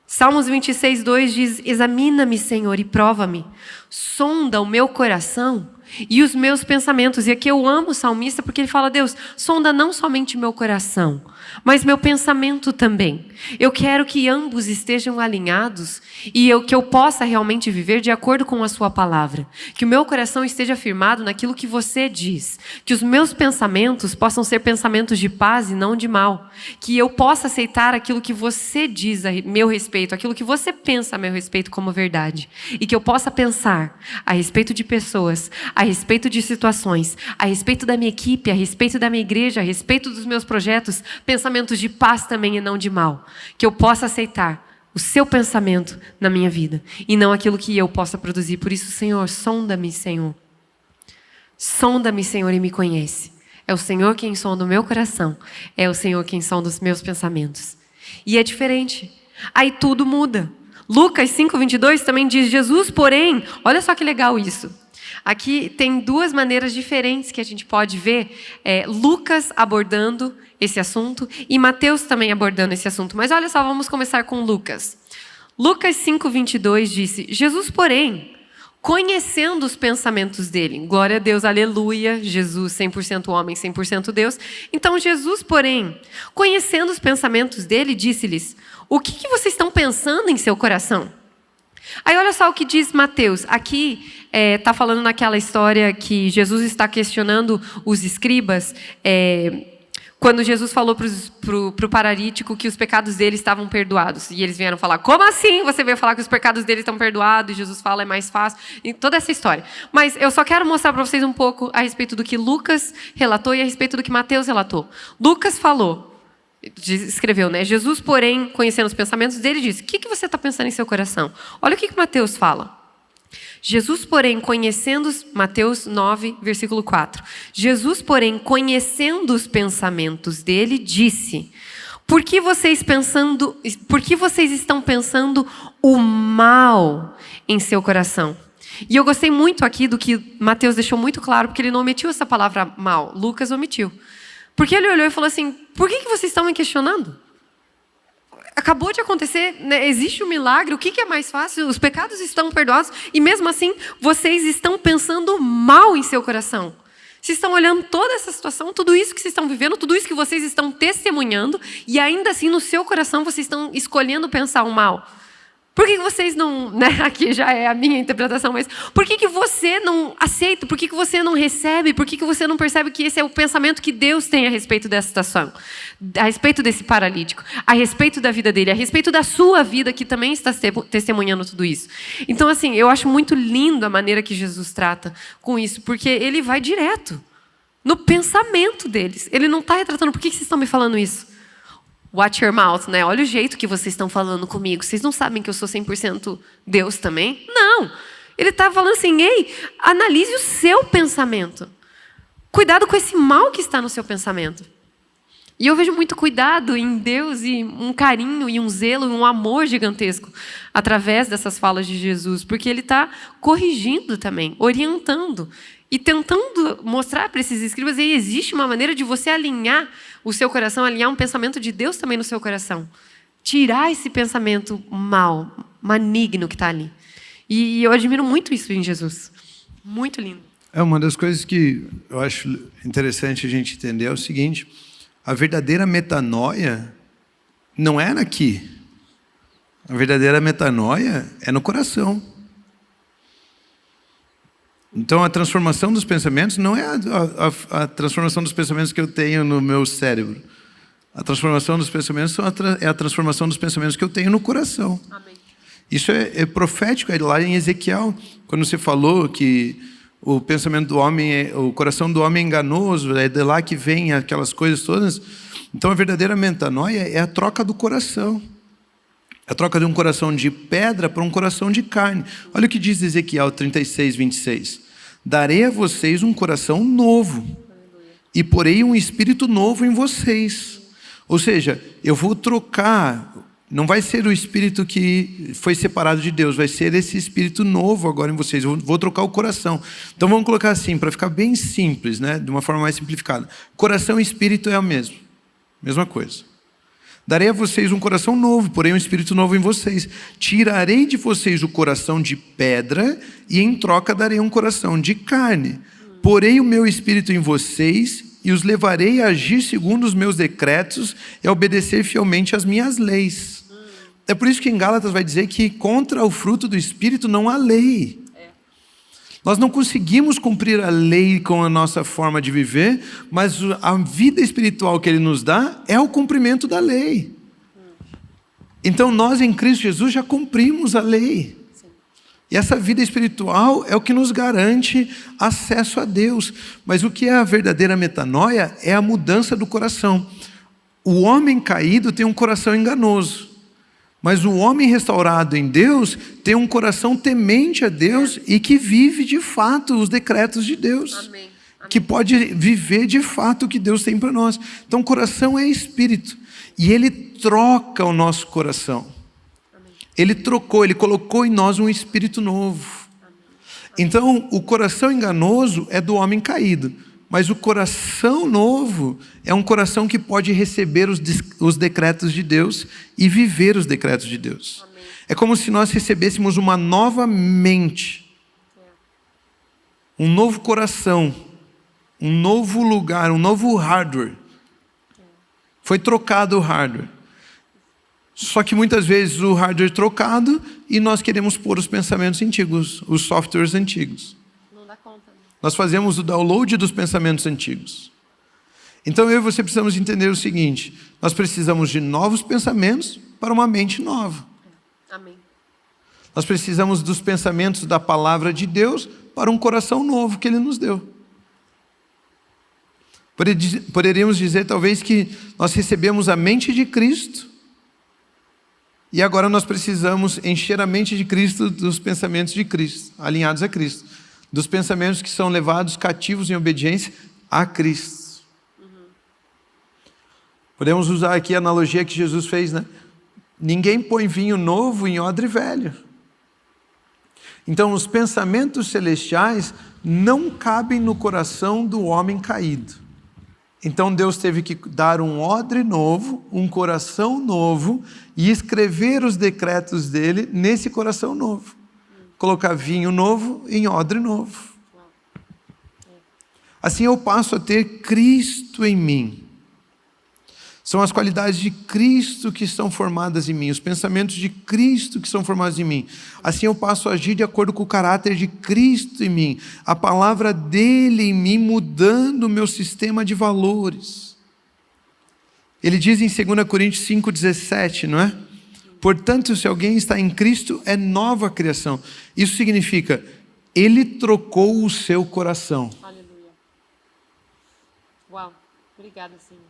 Salmos 26:2 diz: examina-me, Senhor, e prova-me. Sonda o meu coração e os meus pensamentos. E aqui eu amo o salmista porque ele fala: Deus, sonda não somente meu coração, mas meu pensamento também. Eu quero que ambos estejam alinhados e que eu possa realmente viver de acordo com a sua palavra. Que o meu coração esteja firmado naquilo que você diz. Que os meus pensamentos possam ser pensamentos de paz e não de mal. Que eu possa aceitar aquilo que você diz a meu respeito, aquilo que você pensa a meu respeito como verdade. E que eu possa pensar a respeito de pessoas, a respeito de situações, a respeito da minha equipe, a respeito da minha igreja, a respeito dos meus projetos, pensamentos de paz também e não de mal. Que eu possa aceitar o seu pensamento na minha vida e não aquilo que eu possa produzir. Por isso, Senhor, sonda-me, Senhor. Sonda-me, Senhor, e me conhece. É o Senhor quem sonda o meu coração. É o Senhor quem sonda os meus pensamentos. E é diferente. Aí tudo muda. Lucas 5:22 também diz: Jesus, porém, olha só que legal isso. Aqui tem duas maneiras diferentes que a gente pode ver Lucas abordando esse assunto e Mateus também abordando esse assunto. Mas olha só, vamos começar com Lucas. Lucas 5:22 disse: Jesus, porém, conhecendo os pensamentos dele. Glória a Deus, aleluia. Jesus 100% homem, 100% Deus. Então Jesus, porém, conhecendo os pensamentos dele, disse-lhes: o que vocês estão pensando em seu coração? Aí olha só o que diz Mateus. Aqui está falando naquela história que Jesus está questionando os escribas. Quando Jesus falou para o paralítico que os pecados dele estavam perdoados. E eles vieram falar: como assim você veio falar que os pecados dele estão perdoados? E Jesus fala: é mais fácil. E toda essa história. Mas eu só quero mostrar para vocês um pouco a respeito do que Lucas relatou e a respeito do que Mateus relatou. Lucas escreveu, né? Jesus, porém, conhecendo os pensamentos dele, disse: o que você está pensando em seu coração? Olha o que Mateus fala. Jesus, porém, Mateus 9, versículo 4. Jesus, porém, conhecendo os pensamentos dele, disse: por que vocês estão pensando o mal em seu coração? E eu gostei muito aqui do que Mateus deixou muito claro, porque ele não omitiu essa palavra mal. Lucas omitiu. Porque ele olhou e falou assim: por que vocês estão me questionando? Acabou de acontecer, né? Existe um milagre, o que é mais fácil? Os pecados estão perdoados e mesmo assim vocês estão pensando mal em seu coração. Vocês estão olhando toda essa situação, tudo isso que vocês estão vivendo, tudo isso que vocês estão testemunhando e ainda assim no seu coração vocês estão escolhendo pensar o mal. Por que vocês não, né? Aqui já é a minha interpretação, mas por que você não aceita? Por que você não recebe? Por que você não percebe que esse é o pensamento que Deus tem a respeito dessa situação? A respeito desse paralítico, a respeito da vida dele, a respeito da sua vida que também está testemunhando tudo isso. Então, assim, eu acho muito lindo a maneira que Jesus trata com isso, porque ele vai direto no pensamento deles. Ele não está retratando: por que vocês estão me falando isso? Watch your mouth, né? Olha o jeito que vocês estão falando comigo. Vocês não sabem que eu sou 100% Deus também? Não. Ele está falando assim: ei, analise o seu pensamento. Cuidado com esse mal que está no seu pensamento. E eu vejo muito cuidado em Deus e um carinho e um zelo e um amor gigantesco através dessas falas de Jesus, porque ele está corrigindo também, orientando e tentando mostrar para esses escribas que existe uma maneira de você alinhar o seu coração, alinhar um pensamento de Deus também no seu coração. Tirar esse pensamento mal, maligno que está ali. E eu admiro muito isso em Jesus. Muito lindo. Uma das coisas que eu acho interessante a gente entender é o seguinte: a verdadeira metanoia não é aqui. A verdadeira metanoia é no coração. Então, a transformação dos pensamentos não é a transformação dos pensamentos que eu tenho no meu cérebro. A transformação dos pensamentos é a transformação dos pensamentos que eu tenho no coração. Amém. Isso é profético, é lá em Ezequiel, quando você falou que o pensamento do homem, o coração do homem é enganoso, é de lá que vem aquelas coisas todas. Então, a verdadeira metanoia é a troca do coração. A troca de um coração de pedra para um coração de carne. Olha o que diz Ezequiel 36, 26. Darei a vocês um coração novo e porei um espírito novo em vocês. Ou seja, eu vou trocar, não vai ser o espírito que foi separado de Deus, vai ser esse espírito novo agora em vocês. Eu vou trocar o coração. Então vamos colocar assim, para ficar bem simples, né? De uma forma mais simplificada. Coração e espírito é o mesmo. Mesma coisa. Darei a vocês um coração novo, porém um espírito novo em vocês. Tirarei de vocês o coração de pedra e em troca darei um coração de carne. Porei o meu espírito em vocês e os levarei a agir segundo os meus decretos e a obedecer fielmente às minhas leis. É por isso que em Gálatas vai dizer que contra o fruto do espírito não há lei. Nós não conseguimos cumprir a lei com a nossa forma de viver, mas a vida espiritual que Ele nos dá é o cumprimento da lei. Então nós em Cristo Jesus já cumprimos a lei. E essa vida espiritual é o que nos garante acesso a Deus. Mas o que é a verdadeira metanoia é a mudança do coração. O homem caído tem um coração enganoso. Mas o homem restaurado em Deus tem um coração temente a Deus e que vive de fato os decretos de Deus. Amém. Que pode viver de fato o que Deus tem para nós. Então o coração é espírito. E Ele troca o nosso coração. Ele trocou, Ele colocou em nós um espírito novo. Então o coração enganoso é do homem caído. Mas o coração novo é um coração que pode receber os decretos de Deus e viver os decretos de Deus. Amém. É como se nós recebêssemos uma nova mente, um novo coração, um novo lugar, um novo hardware. Foi trocado o hardware. Só que muitas vezes o hardware é trocado e nós queremos pôr os pensamentos antigos, os softwares antigos. Nós fazemos o download dos pensamentos antigos. Então eu e você precisamos entender o seguinte: nós precisamos de novos pensamentos para uma mente nova. Amém. Nós precisamos dos pensamentos da palavra de Deus para um coração novo que Ele nos deu. Poderíamos dizer talvez que nós recebemos a mente de Cristo e agora nós precisamos encher a mente de Cristo dos pensamentos de Cristo, alinhados a Cristo. Dos pensamentos que são levados cativos em obediência a Cristo. Podemos usar aqui a analogia que Jesus fez, né? Ninguém põe vinho novo em odre velho. Então os pensamentos celestiais não cabem no coração do homem caído. Então Deus teve que dar um odre novo, um coração novo e escrever os decretos dele nesse coração novo. Colocar vinho novo em odre novo. Assim eu passo a ter Cristo em mim. São as qualidades de Cristo que estão formadas em mim, os pensamentos de Cristo que são formados em mim. Assim eu passo a agir de acordo com o caráter de Cristo em mim, a palavra dele em mim mudando o meu sistema de valores. Ele diz em 2 Coríntios 5,17, não é? Portanto, se alguém está em Cristo, é nova criação. Isso significa, Ele trocou o seu coração. Aleluia. Uau. Obrigada, Senhor.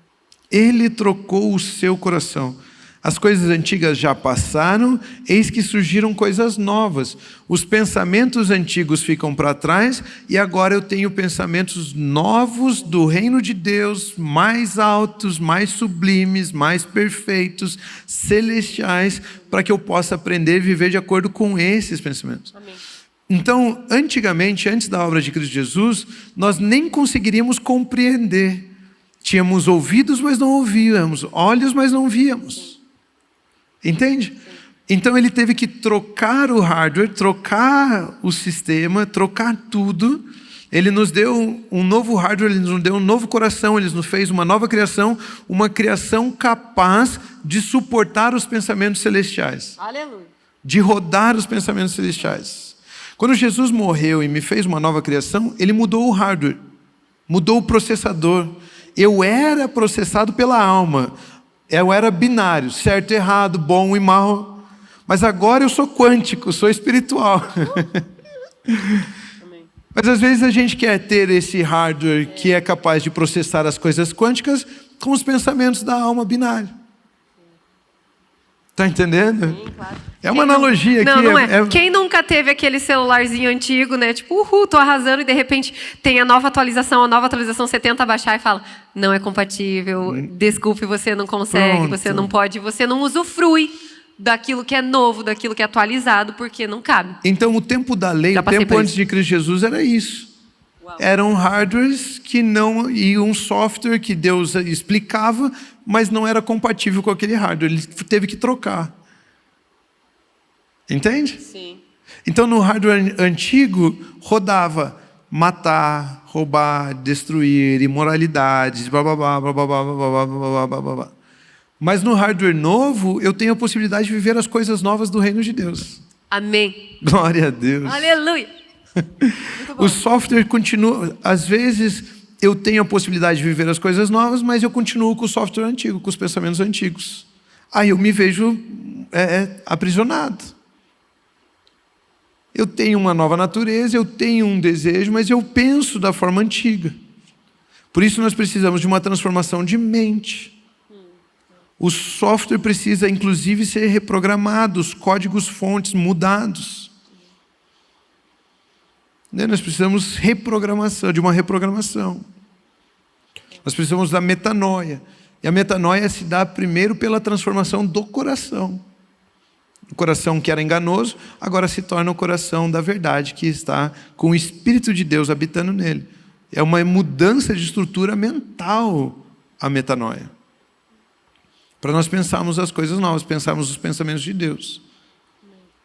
Ele trocou o seu coração. As coisas antigas já passaram, eis que surgiram coisas novas. Os pensamentos antigos ficam para trás e agora eu tenho pensamentos novos do reino de Deus, mais altos, mais sublimes, mais perfeitos, celestiais, para que eu possa aprender e viver de acordo com esses pensamentos. Amém. Então, antigamente, antes da obra de Cristo Jesus, nós nem conseguiríamos compreender. Tínhamos ouvidos, mas não ouvíamos, olhos, mas não víamos. Entende? Então ele teve que trocar o hardware, trocar o sistema, trocar tudo. Ele nos deu um novo hardware, ele nos deu um novo coração, ele nos fez uma nova criação, uma criação capaz de suportar os pensamentos celestiais. Aleluia. De rodar os pensamentos celestiais. Quando Jesus morreu e me fez uma nova criação, ele mudou o hardware, mudou o processador. Eu era processado pela alma. Eu era binário, certo e errado, bom e mal. Mas agora eu sou quântico, sou espiritual. Amém. Mas às vezes a gente quer ter esse hardware que é capaz de processar as coisas quânticas com os pensamentos da alma binária. Tá entendendo? Sim, claro. É uma analogia aqui. Não é. Quem nunca teve aquele celularzinho antigo, né? Tipo, tô arrasando, e de repente tem a nova atualização você tenta baixar e fala, não é compatível, desculpe, você não consegue, Pronto. você não pode, você não usufrui daquilo que é novo, daquilo que é atualizado, porque não cabe. Então, o tempo da lei, Já o passei tempo por antes isso. de Cristo Jesus era isso. Uau. Eram hardwares que não... E um software que Deus explicava, mas não era compatível com aquele hardware. Ele teve que trocar. Entende? Sim. Então, no hardware antigo, rodava matar, roubar, destruir, imoralidades, blá, blá, blá, blá, blá, blá, blá, blá, blá, blá, blá, blá. Mas no hardware novo, eu tenho a possibilidade de viver as coisas novas do reino de Deus. Amém. Glória a Deus. Aleluia. O software continua... Às vezes, eu tenho a possibilidade de viver as coisas novas, mas eu continuo com o software antigo, com os pensamentos antigos. Aí eu me vejo aprisionado. Eu tenho uma nova natureza, eu tenho um desejo, mas eu penso da forma antiga. Por isso nós precisamos de uma transformação de mente. O software precisa, inclusive, ser reprogramado, os códigos-fontes mudados. Nós precisamos de uma reprogramação. Nós precisamos da metanoia. E a metanoia se dá primeiro pela transformação do coração. O coração que era enganoso, agora se torna o coração da verdade, que está com o Espírito de Deus habitando nele. É uma mudança de estrutura mental a metanoia. Para nós pensarmos as coisas novas, pensarmos os pensamentos de Deus,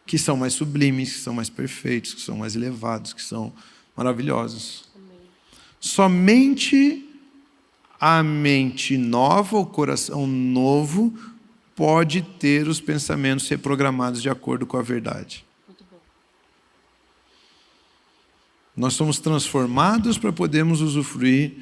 que são mais sublimes, que são mais perfeitos, que são mais elevados, que são maravilhosos. Somente a mente nova, o coração novo, pode ter os pensamentos reprogramados de acordo com a verdade. Muito bom. Nós somos transformados para podermos usufruir.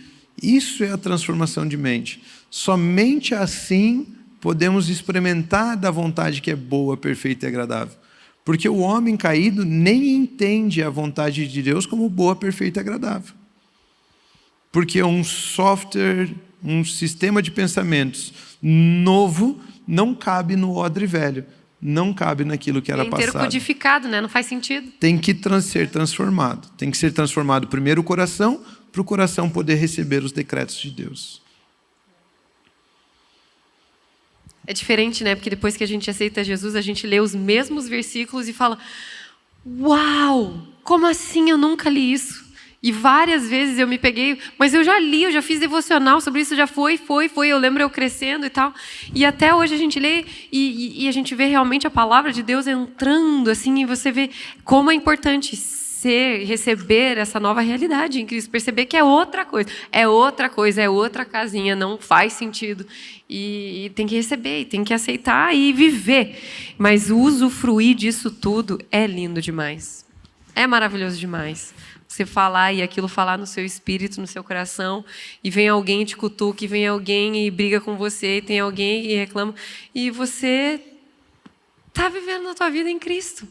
Isso é a transformação de mente. Somente assim podemos experimentar da vontade que é boa, perfeita e agradável. Porque o homem caído nem entende a vontade de Deus como boa, perfeita e agradável. Porque um software, um sistema de pensamentos novo não cabe no odre velho, não cabe naquilo que era É inteiro passado. codificado, né? Não faz sentido. Tem que ser transformado. Tem que ser transformado primeiro o coração, para o coração poder receber os decretos de Deus. É diferente, né? Porque depois que a gente aceita Jesus, a gente lê os mesmos versículos e fala: uau, como assim eu nunca li isso? E várias vezes eu me peguei, mas eu já li, eu já fiz devocional sobre isso, já foi. Eu lembro eu crescendo e tal. E até hoje a gente lê e a gente vê realmente a palavra de Deus entrando, assim, e você vê como é importante receber essa nova realidade em Cristo, perceber que é outra coisa, é outra casinha, não faz sentido. E tem que receber, e tem que aceitar e viver. Mas usufruir disso tudo é lindo demais. É maravilhoso demais. Você falar e aquilo falar no seu espírito, no seu coração, e vem alguém e te cutuca, e vem alguém e briga com você, e tem alguém e reclama, e você está vivendo a tua vida em Cristo.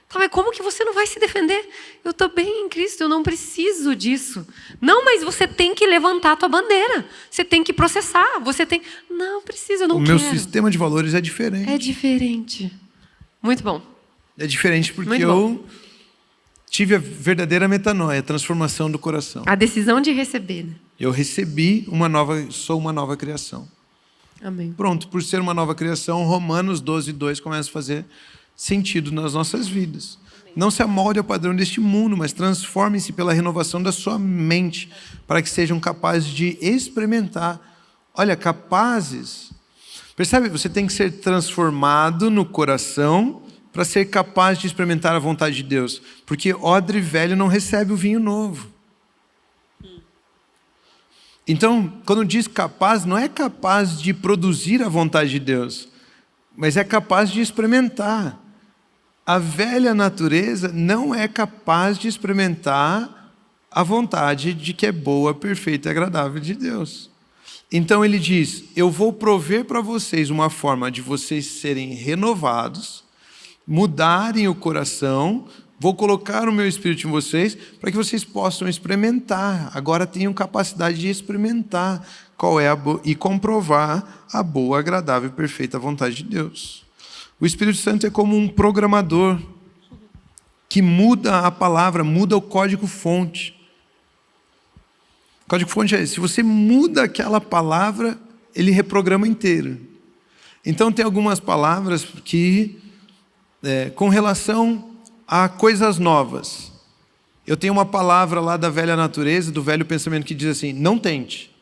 Tá, mas como que você não vai se defender? Eu estou bem em Cristo, eu não preciso disso. Não, mas você tem que levantar a tua bandeira. Você tem que processar. Você tem... Não precisa, eu não quero. O meu sistema de valores é diferente. É diferente. Muito bom. É diferente porque Muito eu tive a verdadeira metanoia, a transformação do coração. A decisão de receber, né? Eu recebi sou uma nova criação. Amém. Pronto, por ser uma nova criação, Romanos 12:2 começa a fazer sentido nas nossas vidas. Não se amolde ao padrão deste mundo, mas transformem-se pela renovação da sua mente, para que sejam capazes de experimentar. Olha, capazes. Percebe? Você tem que ser transformado no coração para ser capaz de experimentar a vontade de Deus. Porque odre velho não recebe o vinho novo. Então, quando diz capaz, não é capaz de produzir a vontade de Deus, mas é capaz de experimentar. A velha natureza não é capaz de experimentar a vontade de que é boa, perfeita e agradável de Deus. Então ele diz: eu vou prover para vocês uma forma de vocês serem renovados, mudarem o coração, vou colocar o meu Espírito em vocês para que vocês possam experimentar. Agora tenham capacidade de experimentar qual é e comprovar a boa, agradável e perfeita vontade de Deus. O Espírito Santo é como um programador que muda a palavra, muda o código-fonte. O código-fonte é, se você muda aquela palavra, ele reprograma inteiro. Então tem algumas palavras que, com relação a coisas novas, eu tenho uma palavra lá da velha natureza, do velho pensamento que diz assim, não tente,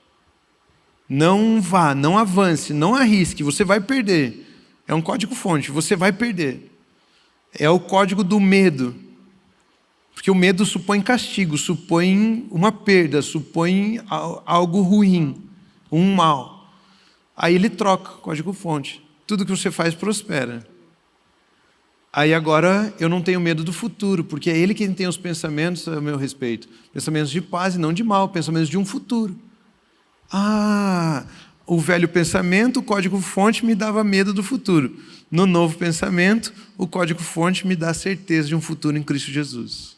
não vá, não avance, não arrisque, você vai perder. É um código-fonte, você vai perder. É o código do medo. Porque o medo supõe castigo, supõe uma perda, supõe algo ruim, um mal. Aí ele troca o código-fonte. Tudo que você faz prospera. Aí agora eu não tenho medo do futuro, porque é ele quem tem os pensamentos a meu respeito. Pensamentos de paz e não de mal, pensamentos de um futuro. O velho pensamento, o código-fonte me dava medo do futuro. No novo pensamento, o código-fonte me dá certeza de um futuro em Cristo Jesus.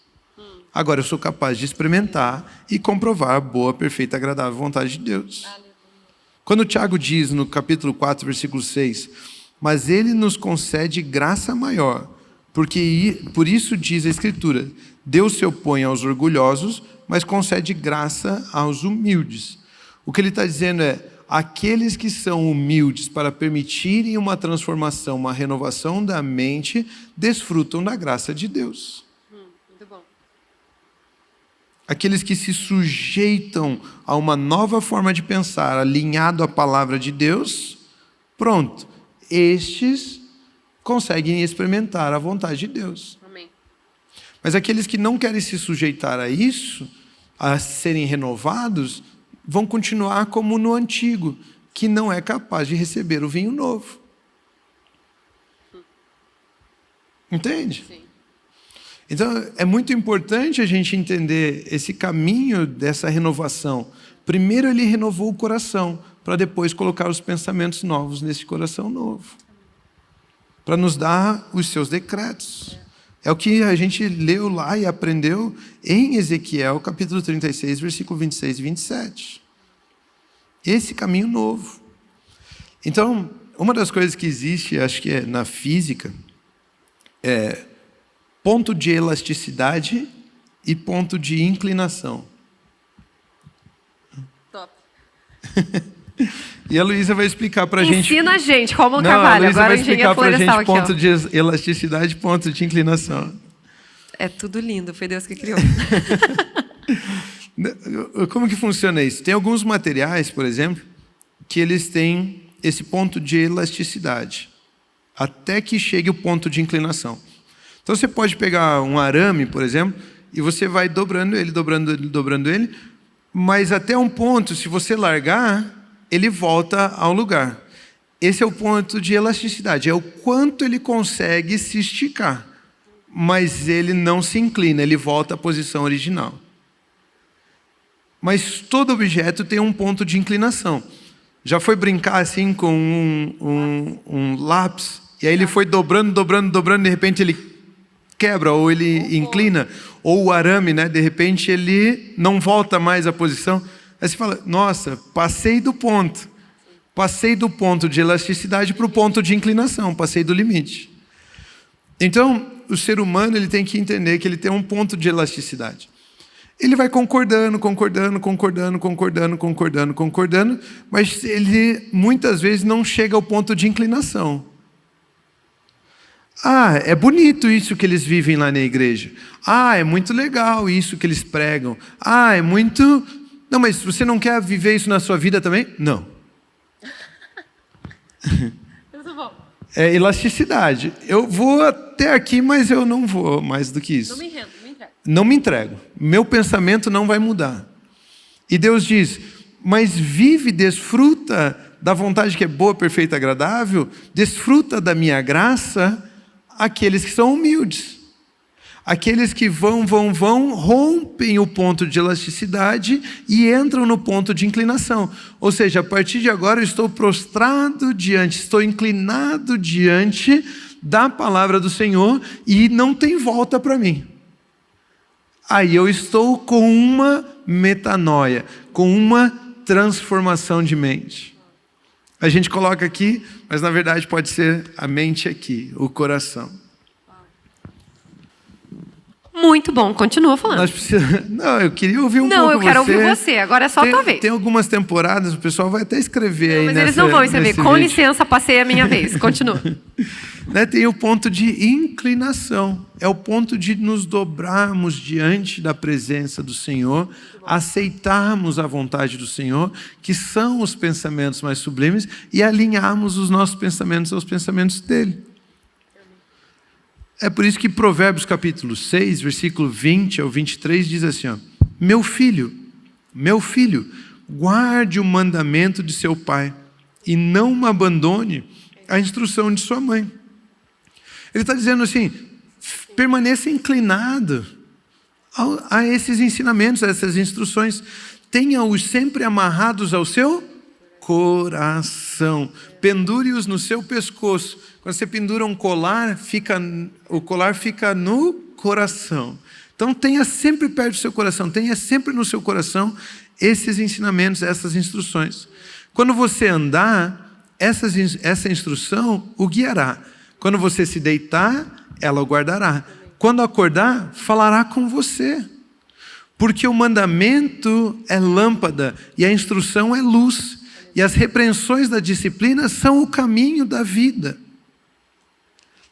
Agora eu sou capaz de experimentar e comprovar a boa, perfeita, agradável vontade de Deus. Quando o Tiago diz no capítulo 4, versículo 6, mas ele nos concede graça maior, porque por isso diz a Escritura, Deus se opõe aos orgulhosos, mas concede graça aos humildes. O que ele está dizendo é, aqueles que são humildes para permitirem uma transformação, uma renovação da mente, desfrutam da graça de Deus. Muito bom. Aqueles que se sujeitam a uma nova forma de pensar, alinhado à palavra de Deus, pronto. Estes conseguem experimentar a vontade de Deus. Amém. Mas aqueles que não querem se sujeitar a isso, a serem renovados, vão continuar como no antigo, que não é capaz de receber o vinho novo. Entende? Sim. Então, é muito importante a gente entender esse caminho dessa renovação. Primeiro ele renovou o coração, para depois colocar os pensamentos novos nesse coração novo. Para nos dar os seus decretos. É o que a gente leu lá e aprendeu em Ezequiel, capítulo 36, versículo 26 e 27. Esse caminho novo. Então, uma das coisas que existe, acho que é na física, é ponto de elasticidade e ponto de inclinação. Top. E a Luísa vai explicar para a gente... Ensina a gente, Rômulo Carvalho, agora o engenheiro florestal aqui. Ponto de elasticidade e ponto de inclinação. É tudo lindo, foi Deus que criou. Como que funciona isso? Tem alguns materiais, por exemplo, que eles têm esse ponto de elasticidade, até que chegue o ponto de inclinação. Então você pode pegar um arame, por exemplo, e você vai dobrando ele, dobrando ele, mas até um ponto, se você largar, ele volta ao lugar. Esse é o ponto de elasticidade, é o quanto ele consegue se esticar, mas ele não se inclina, ele volta à posição original. Mas todo objeto tem um ponto de inclinação. Já foi brincar assim com um lápis, e aí ele foi dobrando, de repente ele quebra, ou ele inclina, ou o arame, né, de repente ele não volta mais à posição. Aí você fala, nossa, passei do ponto de elasticidade para o ponto de inclinação, passei do limite. Então, o ser humano ele tem que entender que ele tem um ponto de elasticidade. Ele vai concordando, mas ele muitas vezes não chega ao ponto de inclinação. É bonito isso que eles vivem lá na igreja. É muito legal isso que eles pregam. É muito... Não, mas você não quer viver isso na sua vida também? Não. É elasticidade. Eu vou até aqui, mas eu não vou mais do que isso. Não me rendo, me entrego. Não me entrego. Meu pensamento não vai mudar. E Deus diz, mas vive, desfruta da vontade que é boa, perfeita, agradável, desfruta da minha graça, aqueles que são humildes. Aqueles que vão, rompem o ponto de elasticidade e entram no ponto de inclinação. Ou seja, a partir de agora eu estou prostrado diante, estou inclinado diante da palavra do Senhor e não tem volta para mim. Aí eu estou com uma metanoia, com uma transformação de mente. A gente coloca aqui, mas na verdade pode ser a mente aqui, o coração. Muito bom, continua falando. Nós precisamos... Não, eu queria ouvir um pouco você. Não, eu quero ouvir você, agora é só a tua vez. Tem algumas temporadas, o pessoal vai até escrever aí Mas nessa, eles não vão escrever. Com vídeo. licença, passei a minha vez. Continua. Né, tem o ponto de inclinação. É o ponto de nos dobrarmos diante da presença do Senhor, aceitarmos a vontade do Senhor, que são os pensamentos mais sublimes, e alinharmos os nossos pensamentos aos pensamentos dele. É por isso que Provérbios capítulo 6, versículo 20 ao 23 diz assim, ó, meu filho, guarde o mandamento de seu pai e não abandone a instrução de sua mãe. Ele está dizendo assim, permaneça inclinado a esses ensinamentos, a essas instruções. Tenha-os sempre amarrados ao seu coração. Pendure-os no seu pescoço. Quando você pendura um colar, o colar fica no coração. Então tenha sempre perto do seu coração, tenha sempre no seu coração esses ensinamentos, essas instruções. Quando você andar, essa instrução o guiará. Quando você se deitar, ela o guardará. Quando acordar, falará com você. Porque o mandamento é lâmpada e a instrução é luz. E as repreensões da disciplina são o caminho da vida.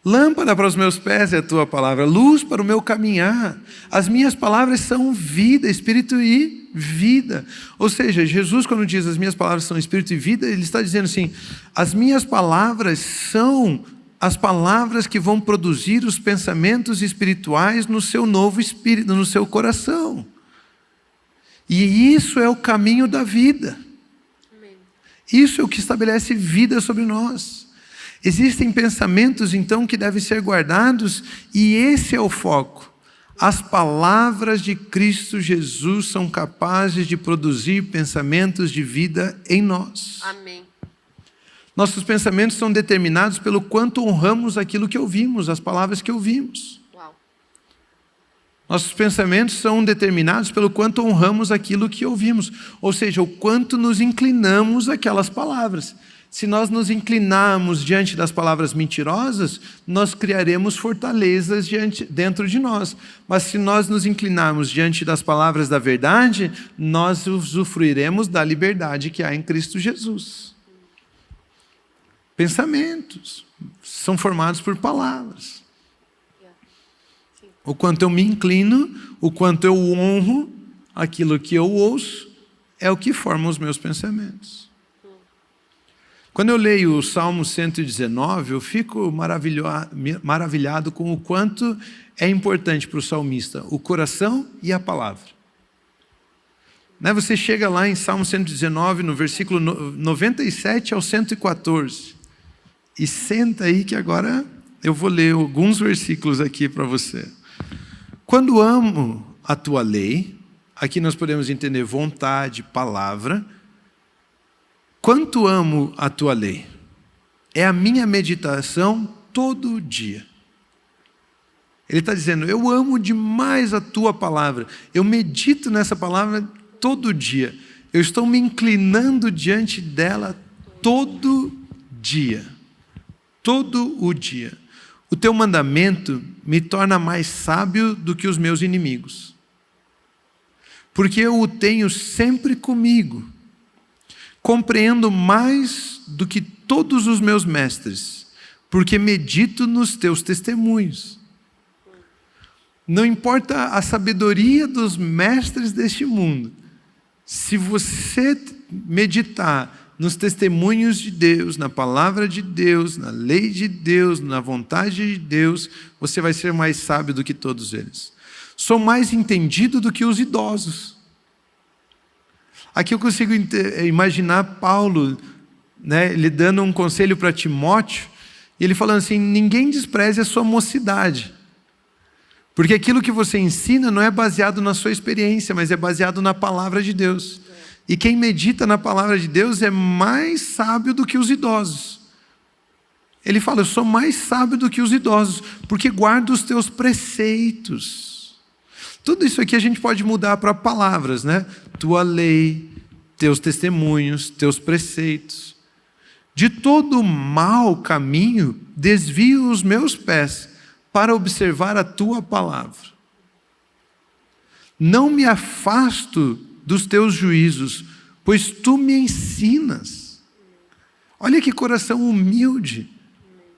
Lâmpada para os meus pés é a tua palavra, luz para o meu caminhar. As minhas palavras são vida, espírito e vida. Ou seja, Jesus, quando diz as minhas palavras são espírito e vida, ele está dizendo assim, as minhas palavras são as palavras que vão produzir os pensamentos espirituais no seu novo espírito, no seu coração. E isso é o caminho da vida. Isso é o que estabelece vida sobre nós. Existem pensamentos, então, que devem ser guardados, e esse é o foco. As palavras de Cristo Jesus são capazes de produzir pensamentos de vida em nós. Amém. Nossos pensamentos são determinados pelo quanto honramos aquilo que ouvimos, as palavras que ouvimos. Uau. Nossos pensamentos são determinados pelo quanto honramos aquilo que ouvimos, ou seja, o quanto nos inclinamos àquelas palavras. Se nós nos inclinarmos diante das palavras mentirosas, nós criaremos fortalezas dentro de nós. Mas se nós nos inclinarmos diante das palavras da verdade, nós usufruiremos da liberdade que há em Cristo Jesus. Pensamentos são formados por palavras. O quanto eu me inclino, o quanto eu honro aquilo que eu ouço, é o que forma os meus pensamentos. Quando eu leio o Salmo 119, eu fico maravilhado com o quanto é importante para o salmista o coração e a palavra. Né? Você chega lá em Salmo 119, no versículo 97 ao 114, e senta aí que agora eu vou ler alguns versículos aqui para você. Quando amo a tua lei, aqui nós podemos entender vontade, palavra. Quanto amo a tua lei, é a minha meditação todo dia. Ele está dizendo, eu amo demais a tua palavra, eu medito nessa palavra todo dia, eu estou me inclinando diante dela todo dia, todo o dia. O teu mandamento me torna mais sábio do que os meus inimigos, porque eu o tenho sempre comigo. Compreendo mais do que todos os meus mestres, porque medito nos teus testemunhos. Não importa a sabedoria dos mestres deste mundo, se você meditar nos testemunhos de Deus, na palavra de Deus, na lei de Deus, na vontade de Deus, você vai ser mais sábio do que todos eles. Sou mais entendido do que os idosos. Aqui eu consigo imaginar Paulo, né, ele dando um conselho para Timóteo, e ele falando assim, ninguém despreze a sua mocidade, porque aquilo que você ensina não é baseado na sua experiência, mas é baseado na palavra de Deus. E quem medita na palavra de Deus é mais sábio do que os idosos. Ele fala, eu sou mais sábio do que os idosos, porque guardo os teus preceitos. Tudo isso aqui a gente pode mudar para palavras, né? Tua lei, teus testemunhos, teus preceitos. De todo mau caminho, desvio os meus pés para observar a tua palavra. Não me afasto dos teus juízos, pois tu me ensinas. Olha que coração humilde,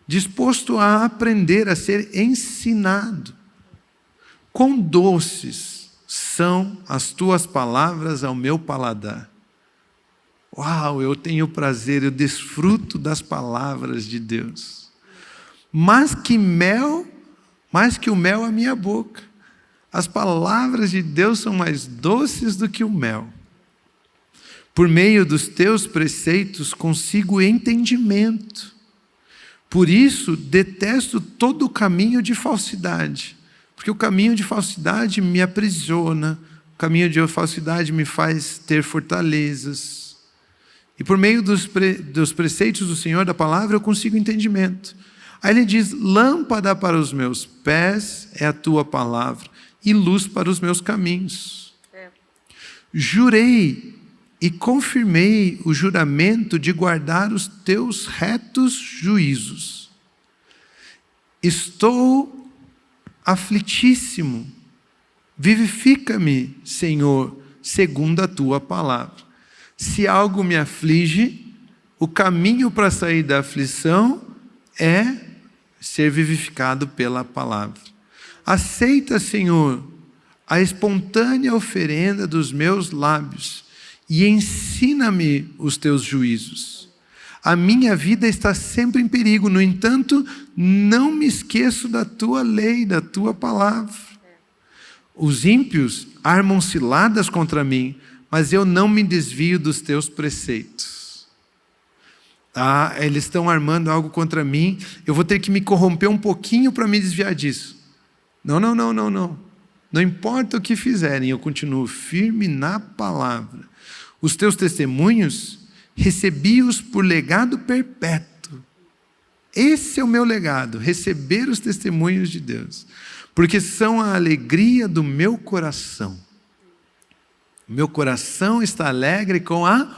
disposto a aprender, a ser ensinado. Quão doces são as tuas palavras ao meu paladar. Uau, eu tenho prazer, eu desfruto das palavras de Deus. Mais que o mel à minha boca. As palavras de Deus são mais doces do que o mel. Por meio dos teus preceitos consigo entendimento. Por isso detesto todo o caminho de falsidade. Porque o caminho de falsidade me aprisiona. O caminho de falsidade me faz ter fortalezas. E por meio dos preceitos do Senhor, da palavra, eu consigo entendimento. Aí ele diz, lâmpada para os meus pés é a tua palavra e luz para os meus caminhos. Jurei e confirmei o juramento de guardar os teus retos juízos. Estou aflitíssimo. Vivifica-me, Senhor, segundo a tua palavra. Se algo me aflige, o caminho para sair da aflição é ser vivificado pela palavra. Aceita, Senhor, a espontânea oferenda dos meus lábios e ensina-me os teus juízos. A minha vida está sempre em perigo, no entanto, não me esqueço da tua lei, da tua palavra. Os ímpios armam ciladas contra mim, mas eu não me desvio dos teus preceitos. Eles estão armando algo contra mim, eu vou ter que me corromper um pouquinho para me desviar disso. Não. Não importa o que fizerem, eu continuo firme na palavra. Os teus testemunhos, recebi-os por legado perpétuo. Esse é o meu legado, receber os testemunhos de Deus. Porque são a alegria do meu coração. Meu coração está alegre com a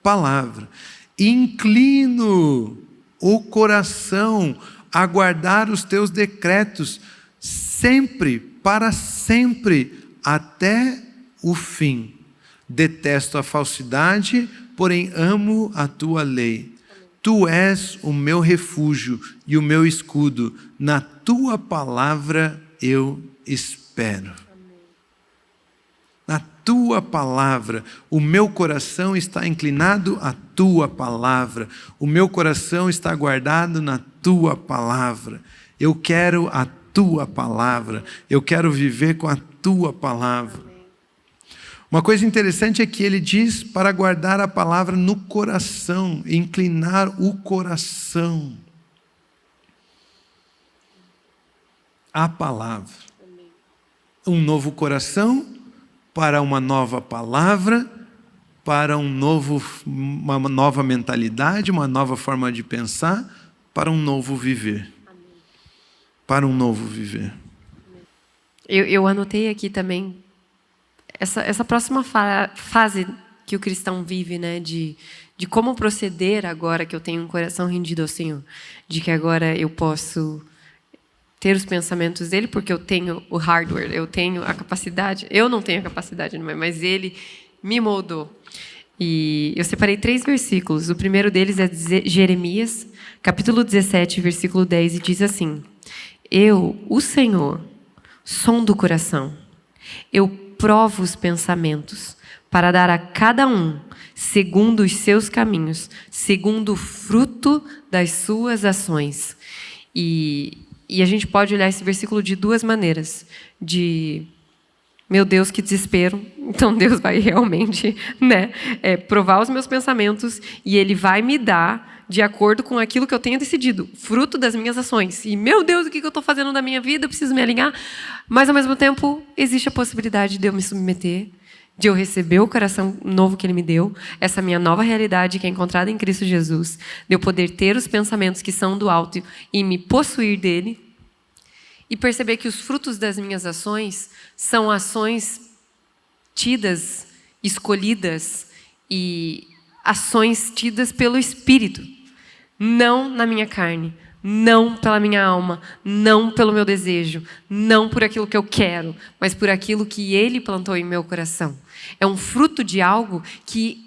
palavra. Inclino o coração a guardar os teus decretos, sempre, para sempre, até o fim. Detesto a falsidade, porém amo a tua lei. Tu és o meu refúgio e o meu escudo. Na tua palavra eu espero. Na tua palavra, o meu coração está inclinado à tua palavra, o meu coração está guardado na tua palavra. Eu quero a tua palavra, eu quero viver com a tua palavra. Uma coisa interessante é que ele diz para guardar a palavra no coração, inclinar o coração à palavra. Um novo coração para uma nova palavra, para uma nova mentalidade, uma nova forma de pensar, para um novo viver. Para um novo viver. Eu anotei aqui também essa próxima fase que o cristão vive, né, de como proceder agora que eu tenho um coração rendido ao Senhor, de que agora eu posso ter os pensamentos dele, porque eu tenho o hardware, eu tenho a capacidade, eu não tenho a capacidade, mas ele me moldou. E eu separei 3 versículos. O primeiro deles é Jeremias, capítulo 17, versículo 10, e diz assim: Eu, o Senhor, sondo o coração, eu provo os pensamentos, para dar a cada um, segundo os seus caminhos, segundo o fruto das suas ações. E a gente pode olhar esse versículo de 2 maneiras. Meu Deus, que desespero. Então Deus vai realmente, provar os meus pensamentos e Ele vai me dar de acordo com aquilo que eu tenho decidido, fruto das minhas ações. E, meu Deus, o que eu estou fazendo da minha vida? Eu preciso me alinhar. Mas, ao mesmo tempo, existe a possibilidade de eu me submeter, de eu receber o coração novo que Ele me deu, essa minha nova realidade que é encontrada em Cristo Jesus, de eu poder ter os pensamentos que são do alto e me possuir dele, e perceber que os frutos das minhas ações são ações tidas, escolhidas, e ações tidas pelo Espírito. Não na minha carne, não pela minha alma, não pelo meu desejo, não por aquilo que eu quero, mas por aquilo que Ele plantou em meu coração. É um fruto de algo que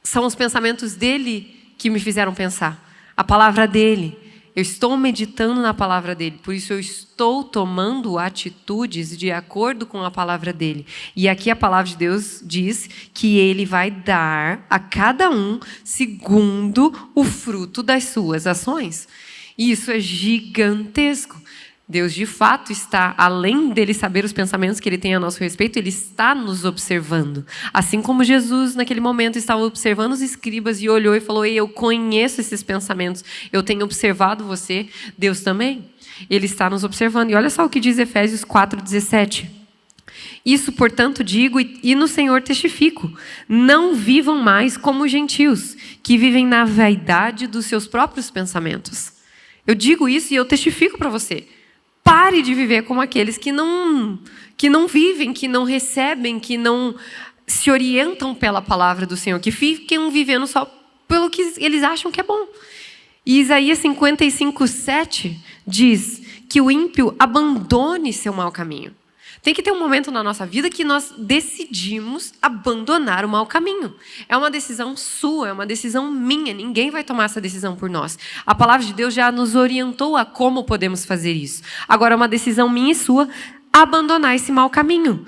são os pensamentos dEle que me fizeram pensar. A palavra dEle. Eu estou meditando na palavra dEle, por isso eu estou tomando atitudes de acordo com a palavra dEle. E aqui a palavra de Deus diz que Ele vai dar a cada um segundo o fruto das suas ações. E isso é gigantesco. Deus, de fato, está, além dele saber os pensamentos que ele tem a nosso respeito, ele está nos observando. Assim como Jesus, naquele momento, estava observando os escribas e olhou e falou: ei, eu conheço esses pensamentos, eu tenho observado você. Deus também, ele está nos observando. E olha só o que diz Efésios 4:17. Isso, portanto, digo e no Senhor testifico: não vivam mais como gentios, que vivem na vaidade dos seus próprios pensamentos. Eu digo isso e eu testifico para você. Pare de viver como aqueles que não vivem, que não recebem, que não se orientam pela palavra do Senhor, que ficam vivendo só pelo que eles acham que é bom. E Isaías 55:7 diz que o ímpio abandone seu mau caminho. Tem que ter um momento na nossa vida que nós decidimos abandonar o mau caminho. É uma decisão sua, é uma decisão minha. Ninguém vai tomar essa decisão por nós. A palavra de Deus já nos orientou a como podemos fazer isso. Agora é uma decisão minha e sua abandonar esse mau caminho.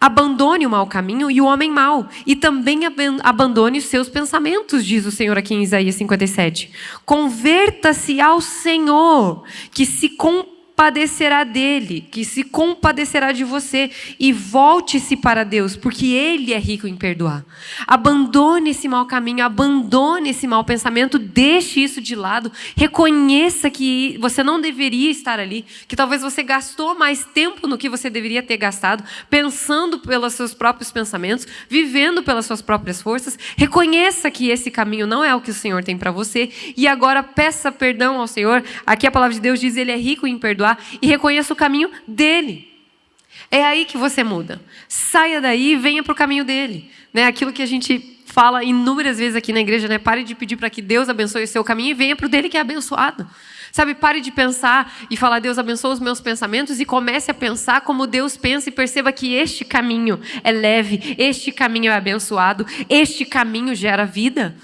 Abandone o mau caminho e o homem mau. E também abandone os seus pensamentos, diz o Senhor aqui em Isaías 57. Converta-se ao Senhor, que se compadecerá dele, que se compadecerá de você, e volte-se para Deus, porque Ele é rico em perdoar. Abandone esse mau caminho, abandone esse mau pensamento, deixe isso de lado, reconheça que você não deveria estar ali, que talvez você gastou mais tempo no que você deveria ter gastado, pensando pelos seus próprios pensamentos, vivendo pelas suas próprias forças. Reconheça que esse caminho não é o que o Senhor tem para você, e agora peça perdão ao Senhor. Aqui a palavra de Deus diz: Ele é rico em perdoar, e reconheça o caminho dele. É aí que você muda. Saia daí e venha para o caminho dele. Né? Aquilo que a gente fala inúmeras vezes aqui na igreja, né? Pare de pedir para que Deus abençoe o seu caminho e venha para o dele que é abençoado. Sabe, pare de pensar e falar: Deus abençoa os meus pensamentos, e comece a pensar como Deus pensa, e perceba que este caminho é leve, este caminho é abençoado, este caminho gera vida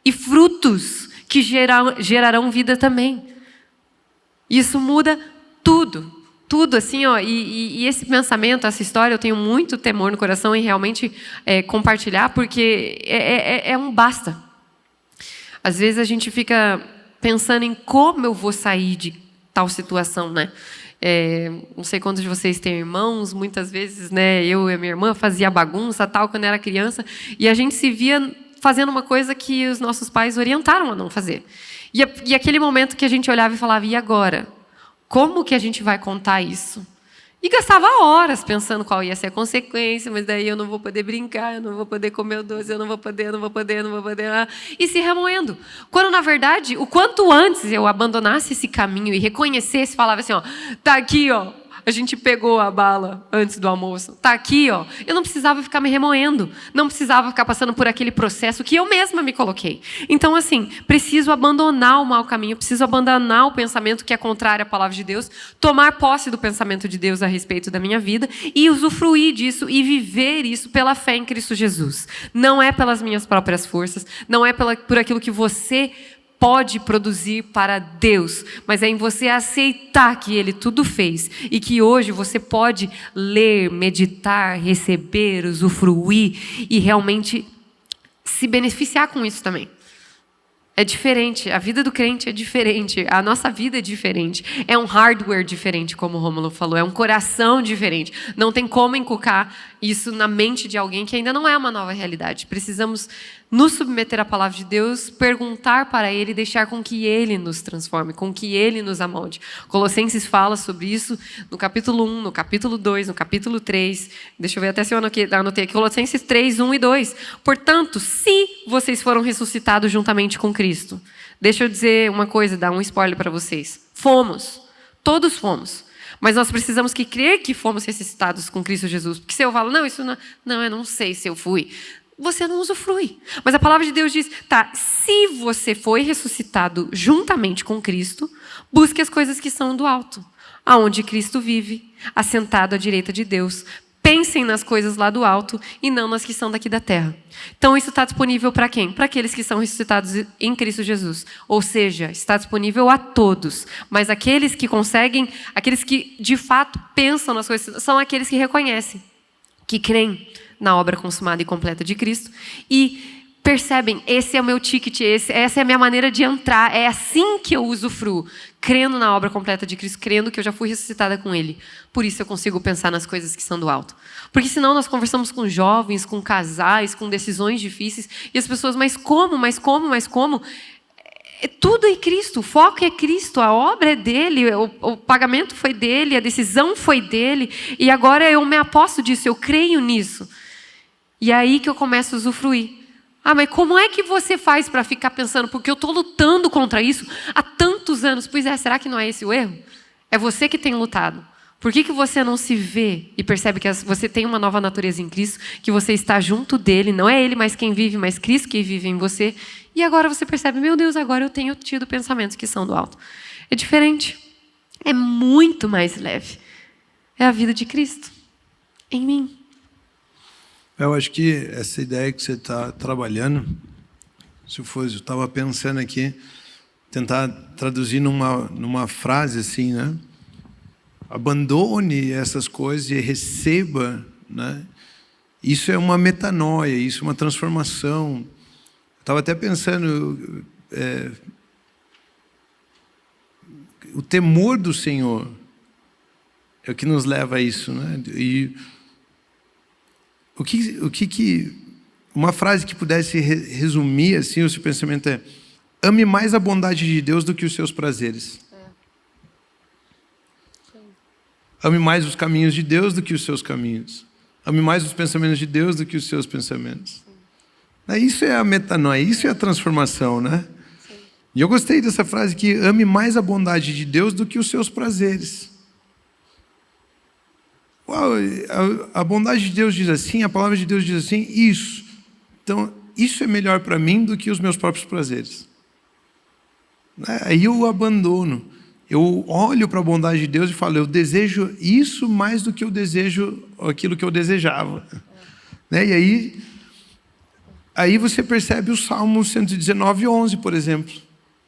e frutos que gerarão vida também. Isso muda tudo assim, ó. E esse pensamento, essa história, eu tenho muito temor no coração em realmente compartilhar, porque é um basta. Às vezes a gente fica pensando em como eu vou sair de tal situação, né? Não sei quantos de vocês têm irmãos, muitas vezes, né? Eu e a minha irmã fazia bagunça, tal, quando era criança, e a gente se via fazendo uma coisa que os nossos pais orientaram a não fazer. E aquele momento que a gente olhava e falava: e agora? Como que a gente vai contar isso? E gastava horas pensando qual ia ser a consequência, mas daí eu não vou poder brincar, eu não vou poder comer o doce, eu não vou poder. E se remoendo. Quando, na verdade, o quanto antes eu abandonasse esse caminho e reconhecesse, falava assim: ó, tá aqui, ó. A gente pegou a bala antes do almoço. Tá aqui, ó. Eu não precisava ficar me remoendo. Não precisava ficar passando por aquele processo que eu mesma me coloquei. Então, assim, preciso abandonar o mau caminho, preciso abandonar o pensamento que é contrário à palavra de Deus, tomar posse do pensamento de Deus a respeito da minha vida e usufruir disso e viver isso pela fé em Cristo Jesus. Não é pelas minhas próprias forças, não é por aquilo que você pode produzir para Deus, mas é em você aceitar que Ele tudo fez e que hoje você pode ler, meditar, receber, usufruir e realmente se beneficiar com isso também. É diferente, a vida do crente é diferente, a nossa vida é diferente, é um hardware diferente, como o Rômulo falou, é um coração diferente. Não tem como inculcar isso na mente de alguém que ainda não é uma nova realidade. Precisamos nos submeter à palavra de Deus, perguntar para Ele e deixar com que Ele nos transforme, com que Ele nos amolde. Colossenses fala sobre isso no capítulo 1, no capítulo 2, no capítulo 3. Deixa eu ver até se eu anotei aqui. Colossenses 3, 1 e 2. Portanto, se vocês foram ressuscitados juntamente com Cristo. Deixa eu dizer uma coisa, dar um spoiler para vocês. Fomos. Todos fomos. Mas nós precisamos crer que fomos ressuscitados com Cristo Jesus. Porque se eu falo: não, isso não, eu não sei se eu fui. você não usufrui. Mas a palavra de Deus diz, tá, se você foi ressuscitado juntamente com Cristo, busque as coisas que são do alto, aonde Cristo vive, assentado à direita de Deus. Pensem nas coisas lá do alto e não nas que são daqui da terra. Então isso está disponível para quem? Para aqueles que são ressuscitados em Cristo Jesus. Ou seja, está disponível a todos. Mas aqueles que conseguem, aqueles que de fato pensam nas coisas, são aqueles que reconhecem, que creem na obra consumada e completa de Cristo e percebem, esse é o meu ticket, essa é a minha maneira de entrar, é assim que eu usufruo, crendo na obra completa de Cristo, crendo que eu já fui ressuscitada com Ele. Por isso eu consigo pensar nas coisas que são do alto. Porque senão nós conversamos com jovens, com casais, com decisões difíceis, e as pessoas, mas como? Tudo é Cristo, o foco é Cristo, a obra é dele, o pagamento foi dele, a decisão foi dele, e agora eu me aposto disso, eu creio nisso. E é aí que eu começo a usufruir. Mas como é que você faz para ficar pensando, porque eu estou lutando contra isso há tantos anos? Pois é, será que não é esse o erro? É você que tem lutado. Por que você não se vê e percebe que você tem uma nova natureza em Cristo, que você está junto dele, não é ele mais quem vive, mas Cristo que vive em você, e agora você percebe, meu Deus, agora eu tenho tido pensamentos que são do alto. É diferente. É muito mais leve. É a vida de Cristo em mim. Eu acho que essa ideia que você está trabalhando, se fosse, eu estava pensando aqui, tentar traduzir numa frase assim, né? Abandone essas coisas e receba, né? Isso é uma metanoia, isso é uma transformação. Estava até pensando, o temor do Senhor é o que nos leva a isso, né? E uma frase que pudesse resumir assim o seu pensamento é: ame mais a bondade de Deus do que os seus prazeres. Ame mais os caminhos de Deus do que os seus caminhos. Ame mais os pensamentos de Deus do que os seus pensamentos. Isso é a metanoia, isso é a transformação, né? Sim. E eu gostei dessa frase que ame mais a bondade de Deus do que os seus prazeres. Uau, a bondade de Deus diz assim, a palavra de Deus diz assim, isso. Então, isso é melhor para mim do que os meus próprios prazeres. Aí eu abandono. Eu olho para a bondade de Deus e falo, eu desejo isso mais do que eu desejo aquilo que eu desejava. E aí você percebe o Salmo 119:11, por exemplo.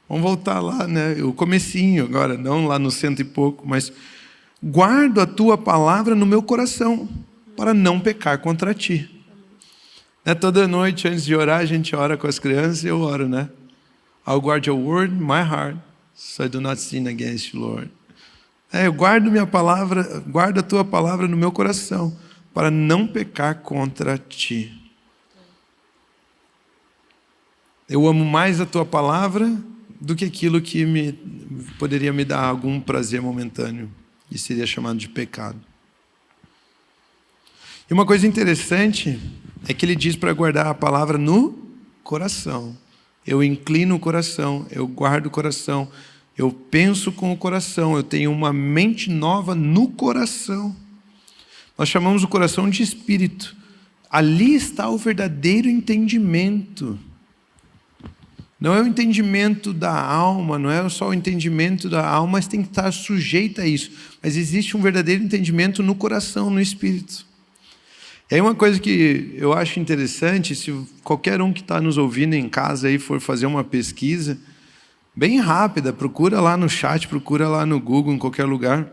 Vamos voltar lá, né? O comecinho agora, não lá no 100 e pouco, mas guardo a tua palavra no meu coração, para não pecar contra ti. Toda noite, antes de orar, a gente ora com as crianças e eu oro, né? I'll guard your word in my heart, so I do not sin against you, Lord. Eu guardo minha palavra, guardo a tua palavra no meu coração, para não pecar contra ti. Eu amo mais a tua palavra do que aquilo que poderia me dar algum prazer momentâneo. E seria chamado de pecado. E uma coisa interessante é que ele diz para guardar a palavra no coração. Eu inclino o coração, eu guardo o coração, eu penso com o coração, eu tenho uma mente nova no coração. Nós chamamos o coração de espírito. Ali está o verdadeiro entendimento. Não é o entendimento da alma, não é só o entendimento da alma, mas tem que estar sujeito a isso. Mas existe um verdadeiro entendimento no coração, no espírito. E aí uma coisa que eu acho interessante, se qualquer um que está nos ouvindo em casa aí for fazer uma pesquisa, bem rápida, procura lá no chat, procura lá no Google, em qualquer lugar,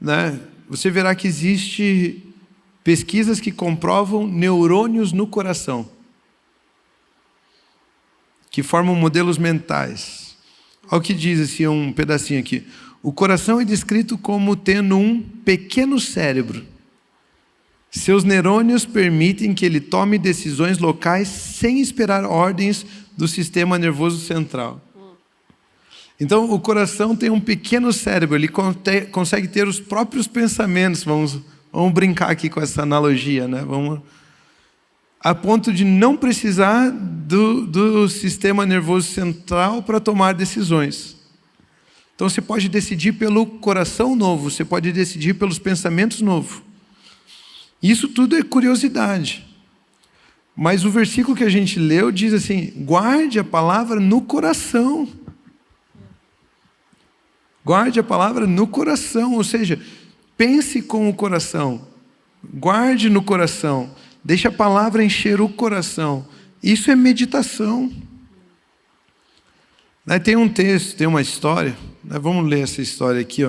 né? Você verá que existe pesquisas que comprovam neurônios no coração, que formam modelos mentais. Olha o que diz assim, um pedacinho aqui. O coração é descrito como tendo um pequeno cérebro. Seus neurônios permitem que ele tome decisões locais sem esperar ordens do sistema nervoso central. Então, o coração tem um pequeno cérebro, ele consegue ter os próprios pensamentos. Vamos brincar aqui com essa analogia, né? A ponto de não precisar do sistema nervoso central para tomar decisões. Então você pode decidir pelo coração novo, você pode decidir pelos pensamentos novos. Isso tudo é curiosidade. Mas o versículo que a gente leu diz assim: guarde a palavra no coração. Guarde a palavra no coração, ou seja, pense com o coração. Guarde no coração. Deixe a palavra encher o coração. Isso é meditação. Tem um texto, tem uma história. Vamos ler essa história aqui.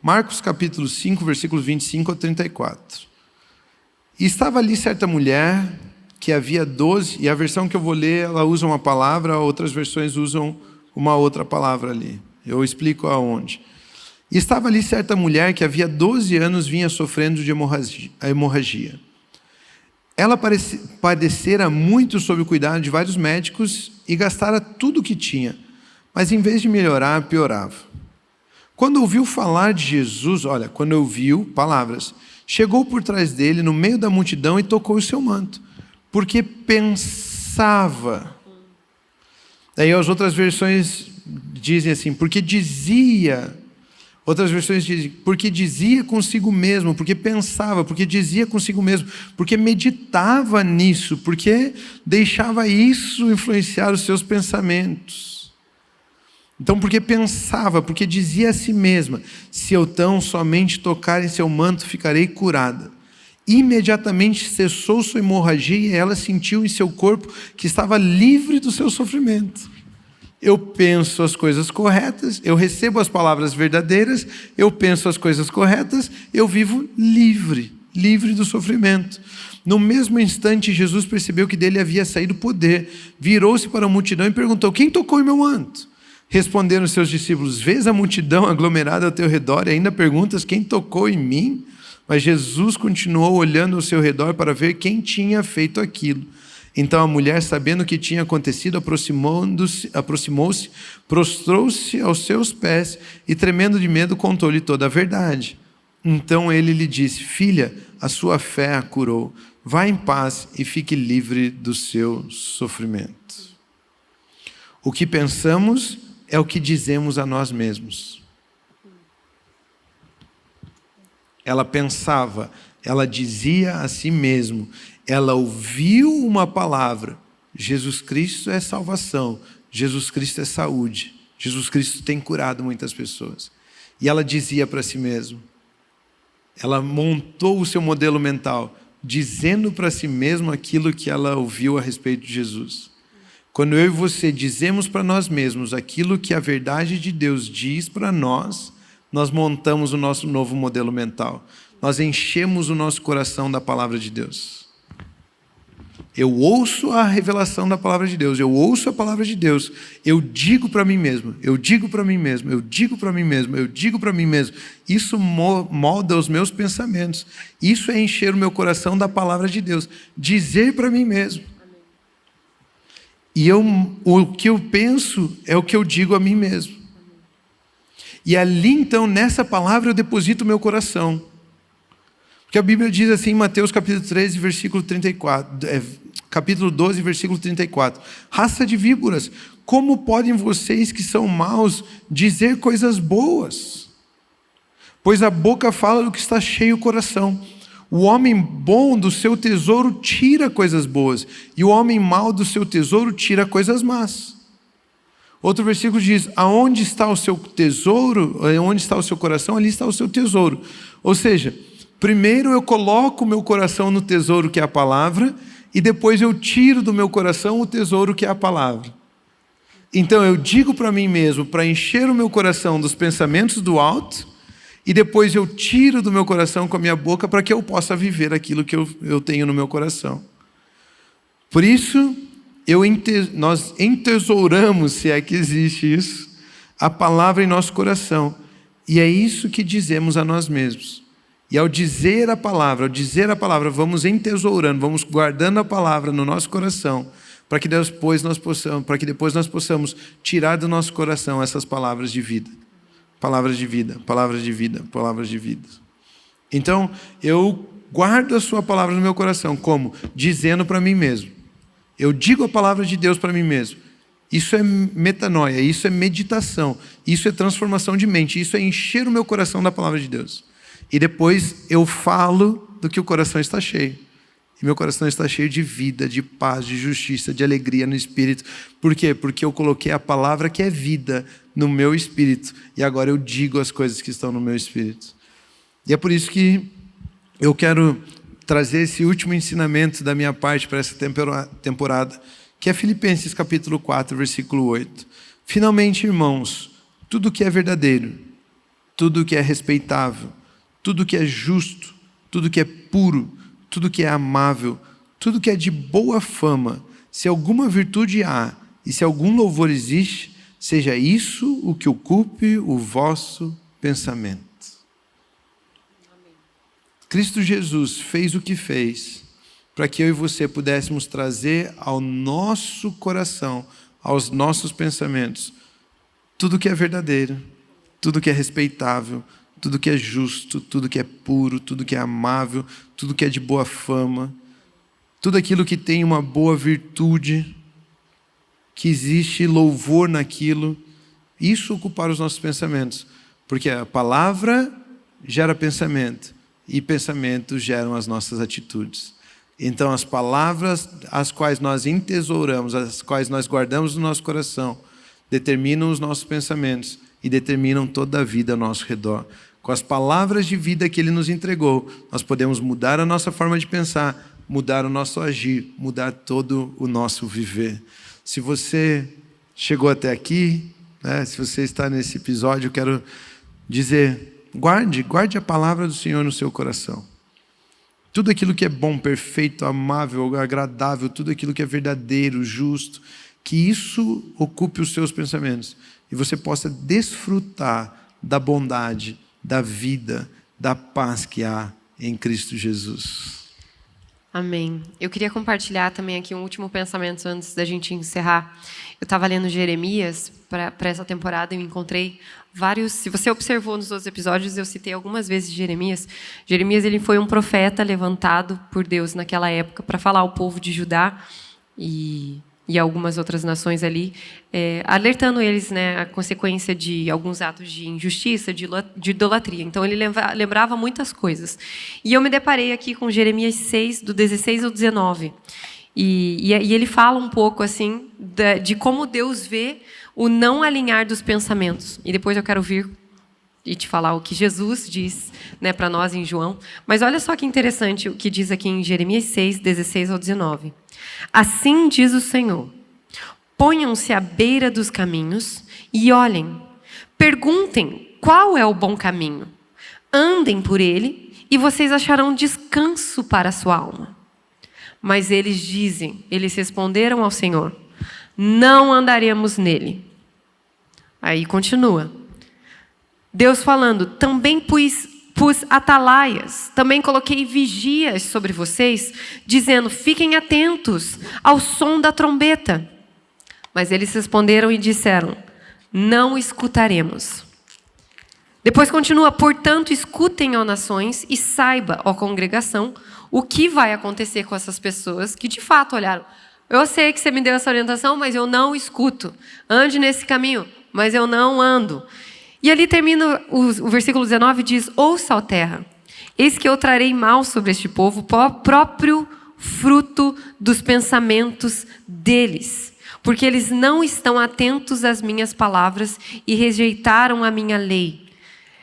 Marcos capítulo 5, versículos 25 a 34. E estava ali certa mulher que havia 12, e a versão que eu vou ler, ela usa uma palavra, outras versões usam uma outra palavra ali. Eu explico aonde. E estava ali certa mulher que havia 12 anos vinha sofrendo de hemorragia. Ela padecera muito sob o cuidado de vários médicos e gastara tudo o que tinha, mas em vez de melhorar, piorava. Quando ouviu falar de Jesus, quando ouviu palavras, chegou por trás dele, no meio da multidão, e tocou o seu manto, porque pensava. Daí as outras versões dizem assim, porque dizia. Outras versões dizem, porque dizia consigo mesmo, porque pensava, porque dizia consigo mesmo, porque meditava nisso, porque deixava isso influenciar os seus pensamentos. Então, porque pensava, porque dizia a si mesma, se eu tão somente tocar em seu manto, ficarei curada. Imediatamente cessou sua hemorragia e ela sentiu em seu corpo que estava livre do seu sofrimento. Eu penso as coisas corretas, eu recebo as palavras verdadeiras, eu penso as coisas corretas, eu vivo livre do sofrimento. No mesmo instante, Jesus percebeu que dele havia saído poder, virou-se para a multidão e perguntou, quem tocou em meu manto? Responderam seus discípulos, vês a multidão aglomerada ao teu redor e ainda perguntas quem tocou em mim? Mas Jesus continuou olhando ao seu redor para ver quem tinha feito aquilo. Então a mulher, sabendo o que tinha acontecido, aproximou-se, prostrou-se aos seus pés e, tremendo de medo, contou-lhe toda a verdade. Então ele lhe disse, filha, a sua fé a curou. Vá em paz e fique livre do seu sofrimento. O que pensamos é o que dizemos a nós mesmos. Ela pensava, ela dizia a si mesmo, ela ouviu uma palavra, Jesus Cristo é salvação, Jesus Cristo é saúde, Jesus Cristo tem curado muitas pessoas. E ela dizia para si mesma, ela montou o seu modelo mental, dizendo para si mesma aquilo que ela ouviu a respeito de Jesus. Quando eu e você dizemos para nós mesmos aquilo que a verdade de Deus diz para nós, nós montamos o nosso novo modelo mental. Nós enchemos o nosso coração da palavra de Deus. Eu ouço a revelação da palavra de Deus, eu ouço a palavra de Deus, eu digo para mim mesmo, eu digo para mim mesmo, eu digo para mim mesmo, eu digo para mim mesmo. Isso molda os meus pensamentos. Isso é encher o meu coração da palavra de Deus. Dizer para mim mesmo. E o que eu penso é o que eu digo a mim mesmo. E ali então, nessa palavra eu deposito o meu coração. Porque a Bíblia diz assim em Mateus capítulo 13, versículo 34, capítulo 12, versículo 34. Raça de víboras, como podem vocês que são maus dizer coisas boas? Pois a boca fala do que está cheio o coração. O homem bom do seu tesouro tira coisas boas, e o homem mau do seu tesouro tira coisas más. Outro versículo diz, aonde está o seu tesouro, onde está o seu coração, ali está o seu tesouro. Ou seja, primeiro eu coloco o meu coração no tesouro que é a palavra, e depois eu tiro do meu coração o tesouro que é a palavra. Então eu digo para mim mesmo, para encher o meu coração dos pensamentos do alto, e depois eu tiro do meu coração com a minha boca para que eu possa viver aquilo que eu tenho no meu coração. Por isso, nós entesouramos, se é que existe isso, a palavra em nosso coração. E é isso que dizemos a nós mesmos. E ao dizer a palavra, vamos entesourando, vamos guardando a palavra no nosso coração, para que depois nós possamos tirar do nosso coração essas palavras de vida. Palavras de vida, palavras de vida, palavras de vida. Então, eu guardo a sua palavra no meu coração, como? Dizendo para mim mesmo. Eu digo a palavra de Deus para mim mesmo. Isso é metanoia, isso é meditação, isso é transformação de mente, isso é encher o meu coração da palavra de Deus. E depois eu falo do que o coração está cheio. E meu coração está cheio de vida, de paz, de justiça, de alegria no Espírito. Por quê? Porque eu coloquei a palavra que é vida no meu espírito. E agora eu digo as coisas que estão no meu espírito. E é por isso que eu quero trazer esse último ensinamento da minha parte para essa temporada, que é Filipenses capítulo 4, versículo 8. Finalmente, irmãos, tudo que é verdadeiro, tudo que é respeitável, tudo que é justo, tudo que é puro, tudo que é amável, tudo que é de boa fama, se alguma virtude há e se algum louvor existe, seja isso o que ocupe o vosso pensamento. Amém. Cristo Jesus fez o que fez para que eu e você pudéssemos trazer ao nosso coração, aos nossos pensamentos, tudo que é verdadeiro, tudo que é respeitável, tudo que é justo, tudo que é puro, tudo que é amável, tudo que é de boa fama, tudo aquilo que tem uma boa virtude, que existe louvor naquilo, isso ocupar os nossos pensamentos, porque a palavra gera pensamento, e pensamento geram as nossas atitudes. Então as palavras as quais nós entesouramos, as quais nós guardamos no nosso coração, determinam os nossos pensamentos e determinam toda a vida ao nosso redor. Com as palavras de vida que Ele nos entregou, nós podemos mudar a nossa forma de pensar, mudar o nosso agir, mudar todo o nosso viver. Se você chegou até aqui, né, se você está nesse episódio, eu quero dizer, guarde a palavra do Senhor no seu coração. Tudo aquilo que é bom, perfeito, amável, agradável, tudo aquilo que é verdadeiro, justo, que isso ocupe os seus pensamentos e você possa desfrutar da bondade, da vida, da paz que há em Cristo Jesus. Amém. Eu queria compartilhar também aqui um último pensamento antes da gente encerrar. Eu estava lendo Jeremias para essa temporada e eu encontrei vários... Se você observou nos outros episódios, eu citei algumas vezes Jeremias. Jeremias ele foi um profeta levantado por Deus naquela época para falar ao povo de Judá e algumas outras nações ali, alertando eles, né, a consequência de alguns atos de injustiça, de idolatria. Então, ele lembrava muitas coisas. E eu me deparei aqui com Jeremias 6, do 16 ao 19. E ele fala um pouco assim de como Deus vê o não alinhar dos pensamentos. E depois eu quero vir e te falar o que Jesus diz, né, para nós em João. Mas olha só que interessante o que diz aqui em Jeremias 6, 16 ao 19. Assim diz o Senhor, ponham-se à beira dos caminhos e olhem, perguntem qual é o bom caminho, andem por ele e vocês acharão descanso para a sua alma. Mas eles responderam ao Senhor, não andaremos nele. Aí continua, Deus falando, também pus atalaias, também coloquei vigias sobre vocês, dizendo, fiquem atentos ao som da trombeta. Mas eles responderam e disseram, não escutaremos. Depois continua, portanto, escutem, ó nações, e saiba, ó congregação, o que vai acontecer com essas pessoas que de fato olharam. Eu sei que você me deu essa orientação, mas eu não escuto. Ande nesse caminho, mas eu não ando. E ali termina o versículo 19, diz, ouça, ó terra, eis que eu trarei mal sobre este povo, próprio fruto dos pensamentos deles, porque eles não estão atentos às minhas palavras e rejeitaram a minha lei.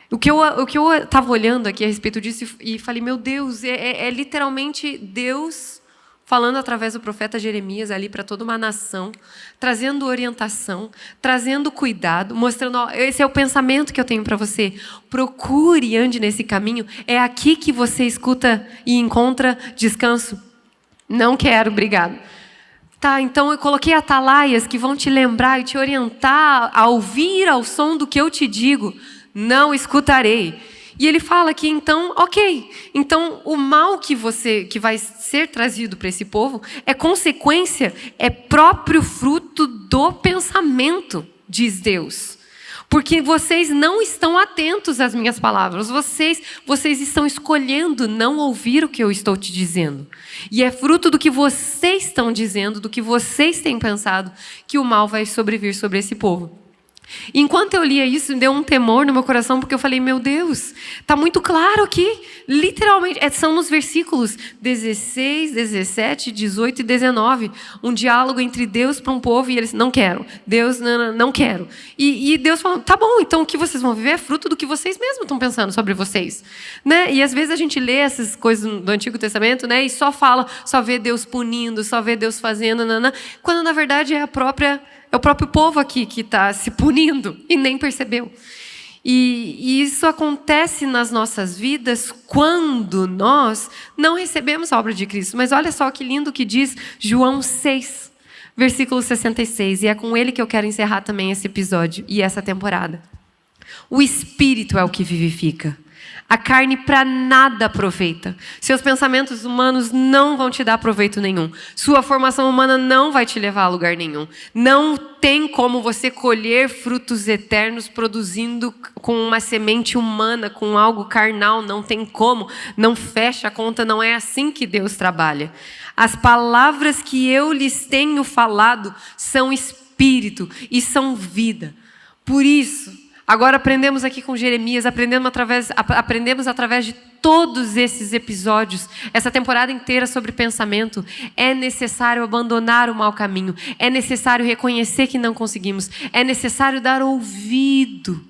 O que eu estava olhando aqui a respeito disso e falei, meu Deus, é literalmente Deus falando através do profeta Jeremias ali para toda uma nação, trazendo orientação, trazendo cuidado, mostrando, ó, esse é o pensamento que eu tenho para você. Procure e ande nesse caminho. É aqui que você escuta e encontra descanso. Não quero, obrigado. Tá, então eu coloquei atalaias que vão te lembrar e te orientar a ouvir ao som do que eu te digo. Não escutarei. E ele fala que então, ok, então o mal que vai ser trazido para esse povo é consequência, é próprio fruto do pensamento, diz Deus. Porque vocês não estão atentos às minhas palavras, vocês estão escolhendo não ouvir o que eu estou te dizendo. E é fruto do que vocês estão dizendo, do que vocês têm pensado, que o mal vai sobrevir sobre esse povo. Enquanto eu lia isso, me deu um temor no meu coração, porque eu falei, meu Deus, está muito claro aqui, literalmente, são nos versículos 16, 17, 18 e 19, um diálogo entre Deus para um povo, e eles, não quero, Deus, não quero. E Deus falando, tá bom, então o que vocês vão viver é fruto do que vocês mesmos estão pensando sobre vocês. Né? E às vezes a gente lê essas coisas do Antigo Testamento, né, e só vê Deus punindo, só vê Deus fazendo, quando na verdade é o próprio povo aqui que está se punindo e nem percebeu. E isso acontece nas nossas vidas quando nós não recebemos a obra de Cristo. Mas olha só que lindo que diz João 6, versículo 66. E é com ele que eu quero encerrar também esse episódio e essa temporada. O Espírito é o que vivifica. A carne para nada aproveita. Seus pensamentos humanos não vão te dar proveito nenhum. Sua formação humana não vai te levar a lugar nenhum. Não tem como você colher frutos eternos produzindo com uma semente humana, com algo carnal. Não tem como. Não fecha a conta. Não é assim que Deus trabalha. As palavras que eu lhes tenho falado são espírito e são vida. Por isso, agora aprendemos aqui com Jeremias, aprendemos através de todos esses episódios, essa temporada inteira sobre pensamento. É necessário abandonar o mau caminho, é necessário reconhecer que não conseguimos, é necessário dar ouvido,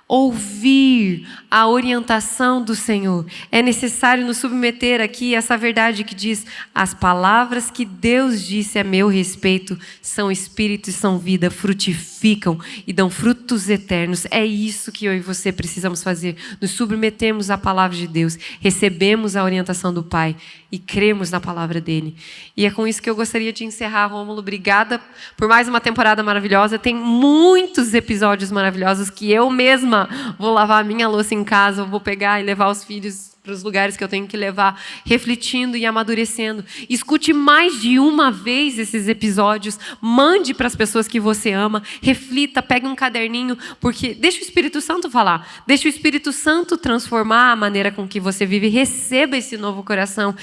ouvir a orientação do Senhor. É necessário nos submeter aqui a essa verdade que diz: as palavras que Deus disse a meu respeito são espírito e são vida, frutificam e dão frutos eternos. É isso que eu e você precisamos fazer. Nos submetemos à palavra de Deus, recebemos a orientação do Pai e cremos na palavra dele. E é com isso que eu gostaria de encerrar, Rômulo. Obrigada por mais uma temporada maravilhosa. Tem muitos episódios maravilhosos que eu mesma vou lavar a minha louça em casa, eu vou pegar e levar os filhos para os lugares que eu tenho que levar, refletindo e amadurecendo. Escute mais de uma vez esses episódios, mande para as pessoas que você ama, reflita, pegue um caderninho, porque deixa o Espírito Santo falar, deixa o Espírito Santo transformar a maneira com que você vive, receba esse novo coração,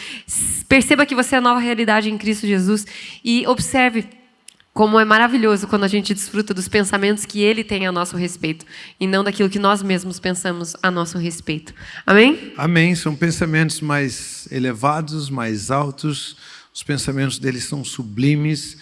perceba que você é a nova realidade em Cristo Jesus e observe como é maravilhoso quando a gente desfruta dos pensamentos que Ele tem a nosso respeito e não daquilo que nós mesmos pensamos a nosso respeito. Amém? Amém. São pensamentos mais elevados, mais altos. Os pensamentos deles são sublimes.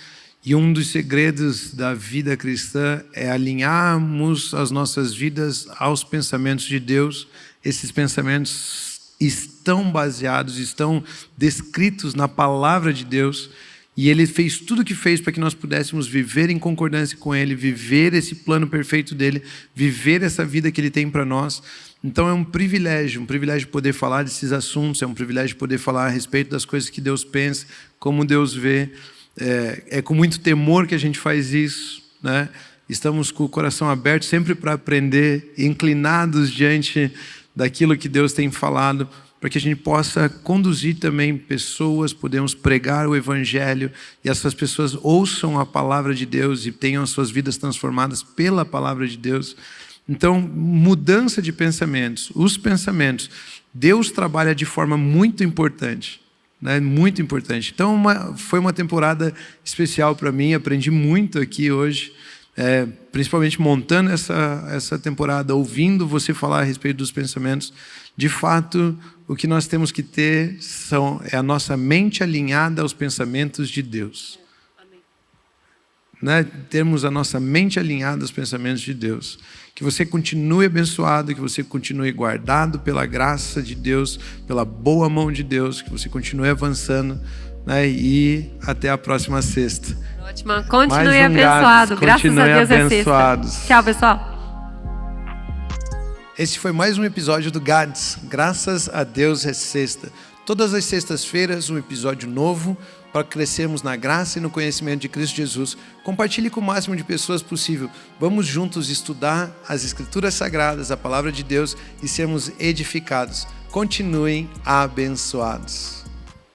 E um dos segredos da vida cristã é alinharmos as nossas vidas aos pensamentos de Deus. Esses pensamentos estão baseados, estão descritos na palavra de Deus. E Ele fez tudo o que fez para que nós pudéssemos viver em concordância com Ele, viver esse plano perfeito dEle, viver essa vida que Ele tem para nós. Então é um privilégio poder falar desses assuntos, é um privilégio poder falar a respeito das coisas que Deus pensa, como Deus vê. É com muito temor que a gente faz isso, né? Estamos com o coração aberto sempre para aprender, inclinados diante daquilo que Deus tem falado, para que a gente possa conduzir também pessoas, podemos pregar o Evangelho e essas pessoas ouçam a palavra de Deus e tenham as suas vidas transformadas pela palavra de Deus. Então, mudança de pensamentos, os pensamentos, Deus trabalha de forma muito importante, né? Muito importante. Então, foi uma temporada especial para mim, aprendi muito aqui hoje, principalmente montando essa temporada, ouvindo você falar a respeito dos pensamentos. De fato, o que nós temos que ter é a nossa mente alinhada aos pensamentos de Deus. Amém. Né? Termos a nossa mente alinhada aos pensamentos de Deus. Que você continue abençoado, que você continue guardado pela graça de Deus, pela boa mão de Deus, que você continue avançando, né? E até a próxima sexta. Ótima. Continue abençoado. Graças a Deus é sexta. Tchau, pessoal. Esse foi mais um episódio do GADS. Graças a Deus é sexta. Todas as sextas-feiras, um episódio novo para crescermos na graça e no conhecimento de Cristo Jesus. Compartilhe com o máximo de pessoas possível. Vamos juntos estudar as Escrituras Sagradas, a Palavra de Deus e sermos edificados. Continuem abençoados.